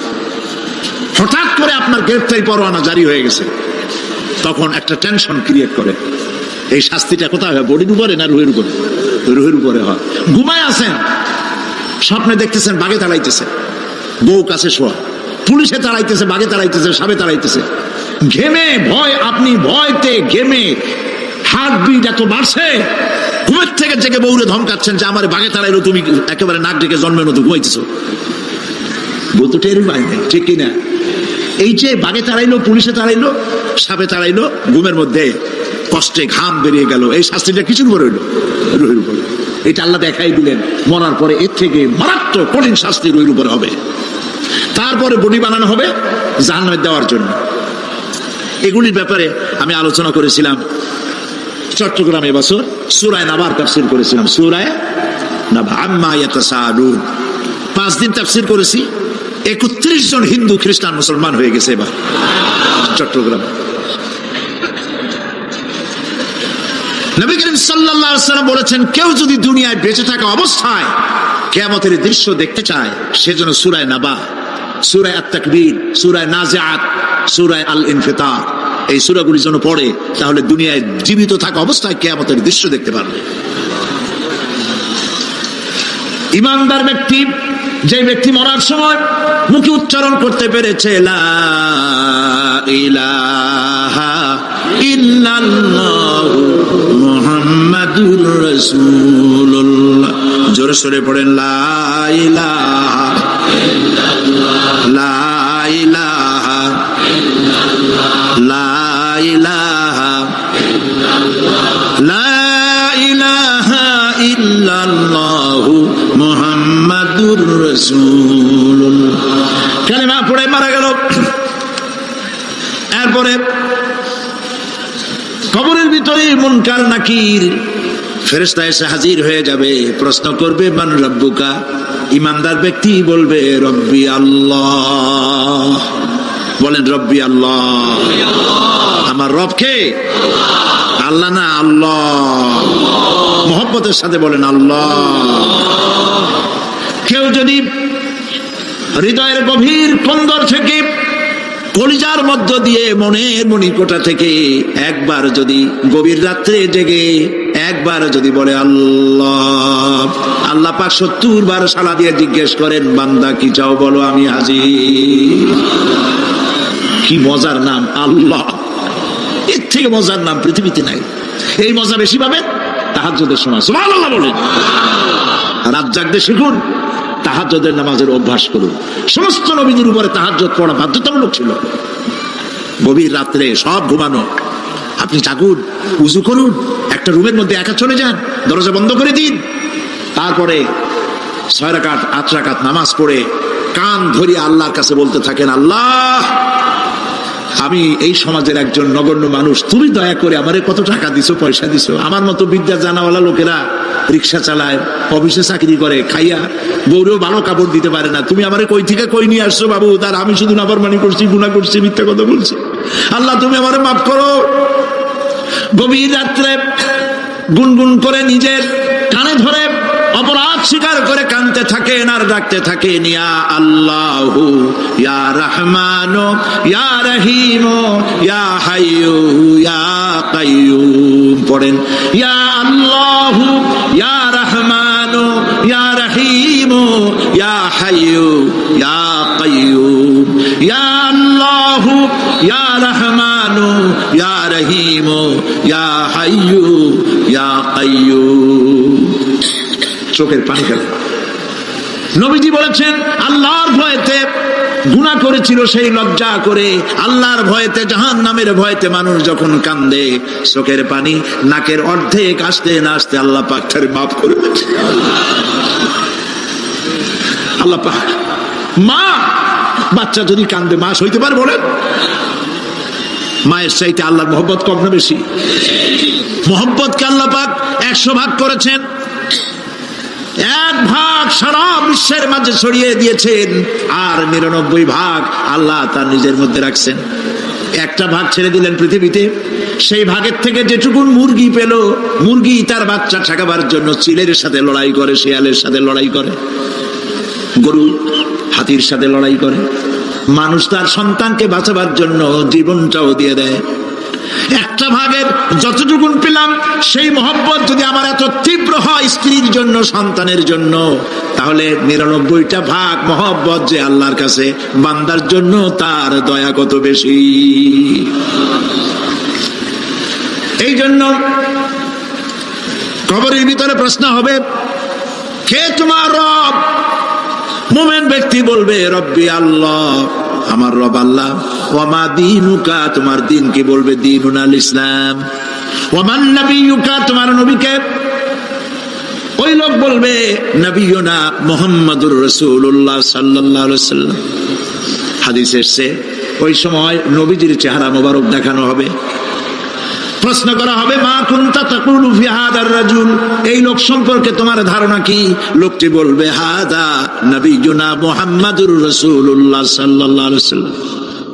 হঠাৎ করে আপনার গ্রেফতারি পরোয়ানা জারি হয়ে গেছে, তখন একটা টেনশন ক্রিয়েট করে। এই শাস্তিটা কোথায় হয়, বডির উপরে না রুহের উপরে? রুহের উপরে হয়। ঘুমায় আছেন, স্বপ্নে দেখতেছেন বাঘে তাড়াইতেছে, বউ কাছে শোয়া, পুলিশে তাড়াইতেছে, বাঘে তাড়াইতেছে, সাপে তাড়াইতেছে, ঘেমে ভয়, আপনি ভয়তে ঘেমে হার্টবিট এত বাড়ছে, ঘুমের থেকে জেগে বউরে ধমকাচ্ছেন যে আমার বাঘে তাড়াইলো, তুমি একেবারে নাক ডেকে জন্মের মতো ঘুমাইতেছো। বউ তো টের পায় নাই, ঠিক কিনা? এই যে বাঘে তাড়াইলো, পুলিশে তাড়াইলো, সাপে তাড়াইলো, ঘুমের মধ্যে কষ্টে ঘাম বেরিয়ে গেল, এই শাস্তিটা কিছুর উপরে হইলো? রুহের উপরে। এটা আল্লাহ দেখাই দিলেন, মরার পরে এর থেকে মারাত্মক কঠিন শাস্তি রুহের উপরে হবে। তারপরে বডি বানানো হবে জাহান্নামে দেওয়ার জন্য। এগুলির ব্যাপারে আমি আলোচনা করেছিলাম চট্টগ্রামে এবছর সূরা নাবার তাফসীর করেছিলাম। সূরা নাবা, আম্মা ইয়াতাসাআলুন, 5 দিন তাফসীর করেছি। 31 জন হিন্দু খ্রিস্টান মুসলমান হয়ে গেছে এবার চট্টগ্রাম। নবী করিম সাল্লাল্লাহু আলাইহি ওয়াসাল্লাম বলেছেন, কেউ যদি দুনিয়ায় বেঁচে থাকা অবস্থায় কিয়ামতের দৃশ্য দেখতে চায়, সেজন্য সূরা নাবা, সূরা আত-তাকবীর, সূরা নাজিআত, সূরা আল-ইনফিতার, এই সূরাগুলি যেন পড়ে, তাহলে দুনিয়ায় জীবিত থাকা অবস্থায় কিয়ামতের দৃশ্য দেখতে পারবে। ঈমানদার ব্যক্তি, যে ব্যক্তি মরার সময় মুখে উচ্চারণ করতে পেরেছে লা ইলাহা ইল্লাল্লাহু মুহাম্মাদুর রাসূলুল্লাহ, জোরে সোরে পড়েন লা ইলাহা ইল্লাল্লাহ, লা ইলাহা ইল্লাল্লাহ, লা ইলাহা ইল্লাল্লাহ, লা ইলাহা ইল্লাল্লাহু মুহাম্মাদুর রাসূলুল্লাহ। কালেমা পড়ে মারা গেল। এরপরে কবরের ভিতরে মুনকার নাকির ফেরেশতা এসে হাজির হয়ে যাবে, প্রশ্ন করবে মান রাব্বুকা। ঈমানদার ব্যক্তি বলবে রব্বি আল্লাহ। বলেন রব্বি আল্লাহ। আমার রব কে? আল্লাহ না, আল্লাহ। মোহব্বতের সাথে বলেন আল্লাহ। কেউ যদি হৃদয়ের গভীর কন্দর থেকে, কলিজার মধ্য দিয়ে, মনের মণিকোটা থেকে একবার যদি গভীর রাত্রে জেগে একবার যদি বলে আল্লাহ, আল্লাহ পাক 70 বার সালা দিয়ে জিজ্ঞেস করেন, বান্দা কি চাও বলো, আমি হাজির। কি মজার নাম আল্লাহ, এর থেকে মজার নাম পৃথিবীতে নাই। এই মজা বেশি পাবেন তাহাজ্জুদের সময়। সুবহানাল্লাহ বলেন। রাত জাগতে শিখুন, তাহাজ্জুদের নামাজের অভ্যাস করুন। সমস্ত নবীদের উপরে তাহাজ্জুদ পড়া বাধ্যতামূলক ছিল। গভীর রাত্রে সব ঘুমানো, আপনি জাগুন, উযু করুন, একটা রুমের মধ্যে একা চলে যান, দরজা বন্ধ করে দিন, তারপরে 6 রাকাত 8 রাকাত নামাজ পড়ে কান ধরিয়ে আল্লাহর কাছে বলতে থাকেন, আল্লাহ আমি এই সমাজের একজন নগণ্য মানুষ, তুমি দয়া করে আমারে কত টাকা দিছো, পয়সা দিছো, আমার মতো বিদ্যা জানাওয়ালা লোকেরা রিক্সা চালায়, অফিসে চাকরি করে, খাইয়া বউরেও ভালো কাপড় দিতে পারে না, তুমি আমারে কই থেকে কই নিয়ে আসছো বাবু, তার আমি শুধু নাফরমানি করছি, গুনাহ করছি, মিথ্যা কথা বলছি, আল্লাহ তুমি আমারে মাফ করো। গভীর রাত্রে গুনগুন করে নিজের কানে ধরে অপরাধ স্বীকার করে কাঁদতে থাকেন আর ডাকতে থাকেন, ইয়া আল্লাহু ইয়া রহমানু ইয়া রহিমু ইয়া হাইয়ু ইয়া কাইয়ুম। পড়েন ইয়া আল্লাহু ইয়া রহমানু ইয়া রহিমু ইয়া হাইয়ু ইয়া কাইয়ুম, ইয়া আল্লাহু ইয়া রহমানু ইয়া রহিমু ইয়া হাইয়ু ইয়া কাইয়ুম। চোখের পানি ফেলে। নবীজি বলেছেন, আল্লাহর ভয়েতে গুনাহ করেছিল সেই লজ্জা করে, আল্লাহর ভয়েতে, জাহান্নামের ভয়েতে মানুষ যখন কান্দে, চোখের পানি নাকের অর্ধেক আসতে না আসতে আল্লাহ পাক তারে মাফ করে দেন। আল্লাহ পাক, মা বাচ্চা যদি কান্দে মা সইতে পারে? বলেন মায়ের চাইতে আল্লাহর মহব্বত কম না বেশি? মহব্বতকে আল্লাহ পাক 100 ভাগ করেছেন, 1 ভাগ সারা বিশ্বের মাঝে ছড়িয়ে দিয়েছেন, আর 99 ভাগ আল্লাহ তার নিজের মধ্যে রাখছেন। 1টা ভাগ ছেড়ে দিলেন পৃথিবীতে, সেই ভাগের থেকে যেটুকুন মুরগি পেল, মুরগি তার বাচ্চা ঠেকাবার জন্য চিলের সাথে লড়াই করে, শিয়ালের সাথে লড়াই করে, গরু হাতির সাথে লড়াই করে, মানুষ তার সন্তানকে বাঁচাবার জন্য জীবনটাও দিয়ে দেয়। 1টা ভাগের যতটুকুন পেলাম, সেই মহব্বত যদি আমার এত তীব্র হয় স্ত্রীর জন্য, সন্তানের জন্য, তাহলে 99টা ভাগ মহব্বত যে আল্লাহর কাছে বান্দার জন্য, তার দয়া কত বেশি। এই জন্য কবরের ভিতরে প্রশ্ন হবে, কে তোমার রব? মুমিন ব্যক্তি বলবে, রব্বি আল্লাহ, আমার রব আল্লাহ। ওয়ামা দীনুকা, তোমার দিন কি? বলবে, দীনুনাল ইসলাম। ওয়ামান নবিয়ুকা, তোমার নবীকে? ওই লোক বলবে, নবিয়ুনা মুহাম্মাদুর রাসূলুল্লাহ সাল্লাল্লাহু আলাইহি ওয়াসাল্লাম। হাদিসে এসেছে, ওই সময় নবীজির চেহারা মোবারক দেখানো হবে। প্রশ্ন করা হবে, মা কুনতা তাকুলু ফি হাদার রাজুল, এই লোক সম্পর্কে তোমার ধারণা কি? লোকটি বলবে, হাদা নবিয়ুনা মুহাম্মাদুর রাসূলুল্লাহ সাল্লাল্লাহু আলাইহি ওয়াসাল্লাম,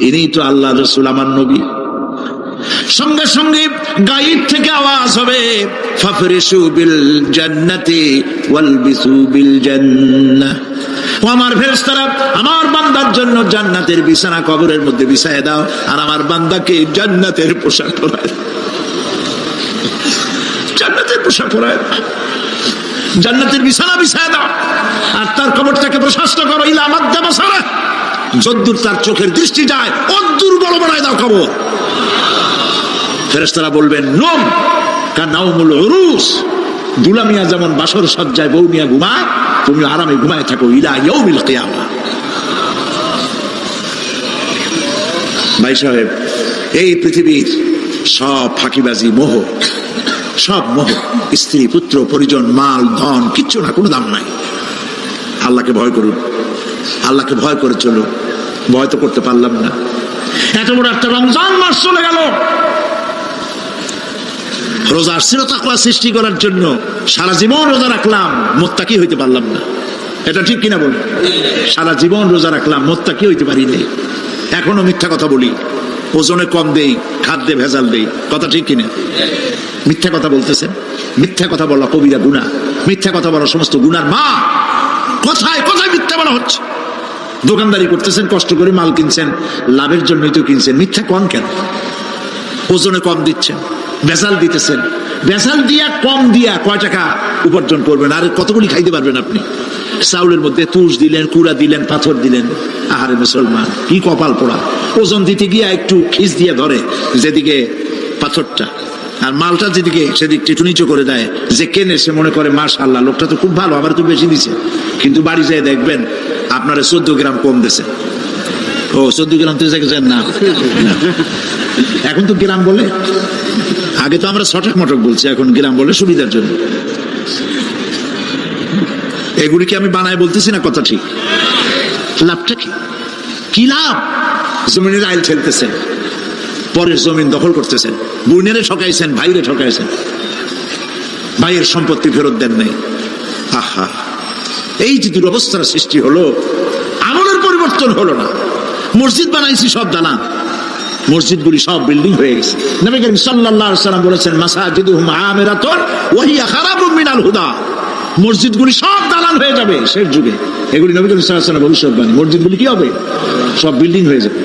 ইনি তো আল্লাহর রাসূল, আমার নবী। সঙ্গে সঙ্গে গায়েব থেকে আওয়াজ হবে, ফাফরিশু বিল জান্নাতি ওয়ালবিসু বিল জান্নাহ। ও আমার ফেরেশতারা, আমার বান্দার জন্য জান্নাতের বিছানা কবরের মধ্যে বিছায় দাও, আর আমার বান্দাকে জান্নাতের পোশাক পরায়। জান্নাতের পোশাক পরায়, জান্নাতের বিছানা বিছায় দাও, আর তার কবরটাকে প্রশস্ত করো, ইলা মাদ্দা বাসারা, যদ্দূর তার চোখের দৃষ্টি যায় অদ্দূর বড় বানায় দাও কবর। ফেরেশতারা বলবেন, নম কানাউমুল উরুস, দুলামিয়া যেমন বাসর সজ্জায় বউ নিয়ে ঘুমায়, তুমি আরামে ঘুমায় থাকো, ইলা ইয়াউমিল কিয়ামা। ভাই সাহেব, এই পৃথিবীর সব ফাঁকিবাজি, মোহ, সব মোহ, স্ত্রী, পুত্র, পরিজন, মাল, ধন, কিচ্ছু না, কোনো দাম নাই। আল্লাহকে ভয় করুন, আল্লাহকে ভয় করে চলো। ভয় তো করতে পারলাম না, এত বড় একটা রমজান মাস চলে গেল, রোজা আসছিল তাকওয়া সৃষ্টি করার জন্য, সারা জীবন রোজা রাখলাম, মুত্তাকি হইতে পারলাম না। এটা ঠিক কিনা বলুন? সারা জীবন রোজা রাখলাম, মুত্তাকি হইতে পারি না। এখনো মিথ্যা কথা বলি, ওজনে কম দেই, খাদ্যে ভেজাল দেই, কথা ঠিক কিনা? মিথ্যা কথা বলতেছেন, মিথ্যা কথা বলা কবিরা গুনাহ, মিথ্যা কথা বলা সমস্ত গুনার মা। কথায় কথায় মিথ্যা বলা হচ্ছে। দোকানদারি করতেছেন, কষ্ট করে মাল কিনছেন, লাভের জন্যই তো কিনছেন, মিথ্যা কম কেন? ওজনে কম দিচ্ছেন, ভেজাল দিতেছেন, ভেজাল দিয়া কম দিয়া কয় টাকা উপার্জন করবেন? আর কতগুলি খাইতে পারবেন আপনি? চাউলের মধ্যে তুষ দিলেন, কুড়া দিলেন, পাথর দিলেন। আহারে মুসলমান, কি কপাল পোড়া! ওজন দিতে গিয়া একটু খিস দিয়ে ধরে যেদিকে পাথরটা, আর মালটা যেদিকে সেদিক টেটু নিচু করে দেয়। যে কেনে সে মনে করে মাশাআল্লাহ, লোকটা তো খুব ভালো, আবার তো বেশি দিছে। কিন্তু বাড়ি যেয়ে দেখবেন আপনারা 14 গ্রাম কম দিছে। ও 14 গ্রাম তো না, এখন তো গ্রাম বলে, আগে তো আমরা ছটক মটক বলছি, এখন গ্রাম বলে সুবিধার জন্য। এগুলিকে আমি বানায় বলতেছি না, কথা ঠিক। লাভটা কি? কি লাভ? জমিনের আইল ঠেলতেছেন, পরের জমিন দখল করতেছেন, বোনেরে ঠকাইছেন, ভাইরে ঠকাইছেন, ভাইয়ের সম্পত্তি ফেরত দেন নাই। আহা, এই যে দুরবস্থার সৃষ্টি হলো, আমলের পরিবর্তন হলো না। মসজিদ বানাইছি সব দালান, মসজিদগুলি সব বিল্ডিং হয়ে গেছে। নবী করিম সাল্লাল্লাহু আলাইহি ওয়াসাল্লাম বলেছেন, মাসাজিদুহুম আমিরাতুন ওয়া হিয়া খারাবুম মিনাল হুদা, মসজিদগুলি সব দালান হয়ে যাবে শেষ যুগে। এগুলি নবী করিম সাল্লাল্লাহু আলাইহি ওয়াসাল্লাম ভবিষ্যৎবাণী। মসজিদগুলি কি হবে? সব বিল্ডিং হয়ে যাবে।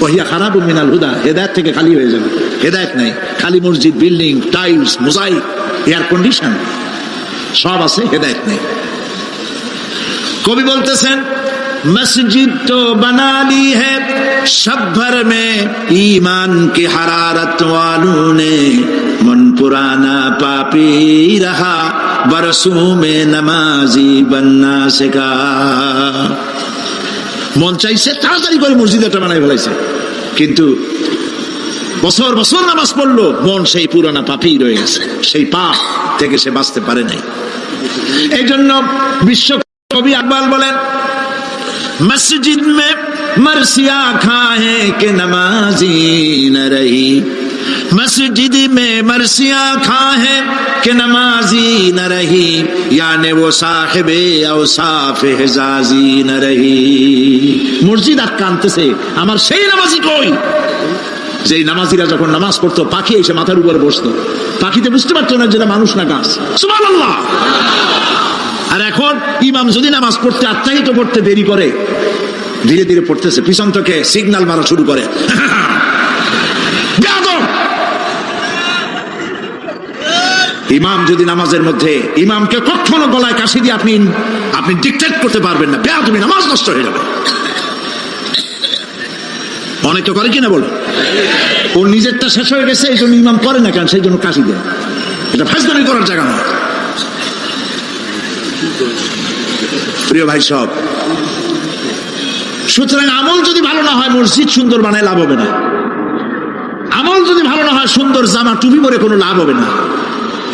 ওয়া হিয়া খারাবুম মিনাল হুদা, হেদায়েত থেকে খালি হয়ে যাবে। হেদায়েত নাই, খালি মসজিদ, building, tiles, mosaic, air condition সব আছে, হেদায়েত নেই। কবি বলতেছেন, मस्जिद तो बना ली है शब भर में ईमान की हरारत वालों ने, मन पुराना पापी रहा बरसों में नमाजी बनना सीखा। মন চাইছে তাড়াতাড়ি করে মসজিদ একটা বানাই ফেলাইছে, কিন্তু বছর বছর নামাজ পড়লো, মন সেই পুরানা পাপী রয়ে গেছে, সেই পাপ থেকে সে বাঁচতে পারে নাই। এই জন্য বিশ্ব কবি আকবাল বলেন, मस्जिद में मरसिया खाए कि नमाजी न रही, मस्जिद में मरसिया खाए कि नमाजी न रही, यानी वो साहिबे औसाफ हिजाजी न रही। মসজিদ আটকানতেছে, আমার সেই নামাজি কই? যেই নামাজিরা যখন নামাজ পড়তো পাখি এসে মাথার উপরে বসতো, পাখিতে বুঝতে পারতো না যেটা মানুষ না গাছ। সুবহানাল্লাহ। আর এখন ইমাম যদি নামাজ পড়তে আত্মাহিত পড়তে দেরি করে, ধীরে ধীরে পড়তেছে, পিছন থেকে সিগন্যাল মারা শুরু করে, ইমাম যদি নামাজের মধ্যে, ইমামকে কখনো গলায় কাশি দিয়ে আপনি ডিকটেট করতে পারবেন না, তুমি নামাজ নষ্ট হয়ে যাবে। অনেকে করে কিনা বলো, ওর নিজেরটা শেষ হয়ে গেছে এই জন্য ইমাম করে না কেন, সেই জন্য কাশি দেয়। এটা ফাজলামি করার জায়গা নয়। প্রিয় ভাই সব, সুতরাং আমল যদি ভালো না হয় মসজিদ সুন্দর বানায় লাভ হবে না। আমল যদি ভালো না হয় সুন্দর জামা টুপি পরে কোনো লাভ হবে না।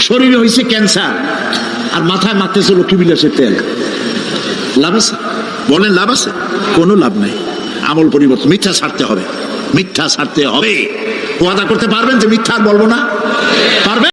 শরীরে হয়েছে ক্যান্সার আর মাথায় মারতেছে লক্ষ্মী বিলাসের তেল, লাভ আছে? বলেন লাভ আছে? কোনো লাভ নাই। আমল পরিবর্তন, মিথ্যা ছাড়তে হবে, মিথ্যা ছাড়তে হবে। ওয়াদা করতে পারবেন যে মিথ্যা আর বলবো না? পারবেন?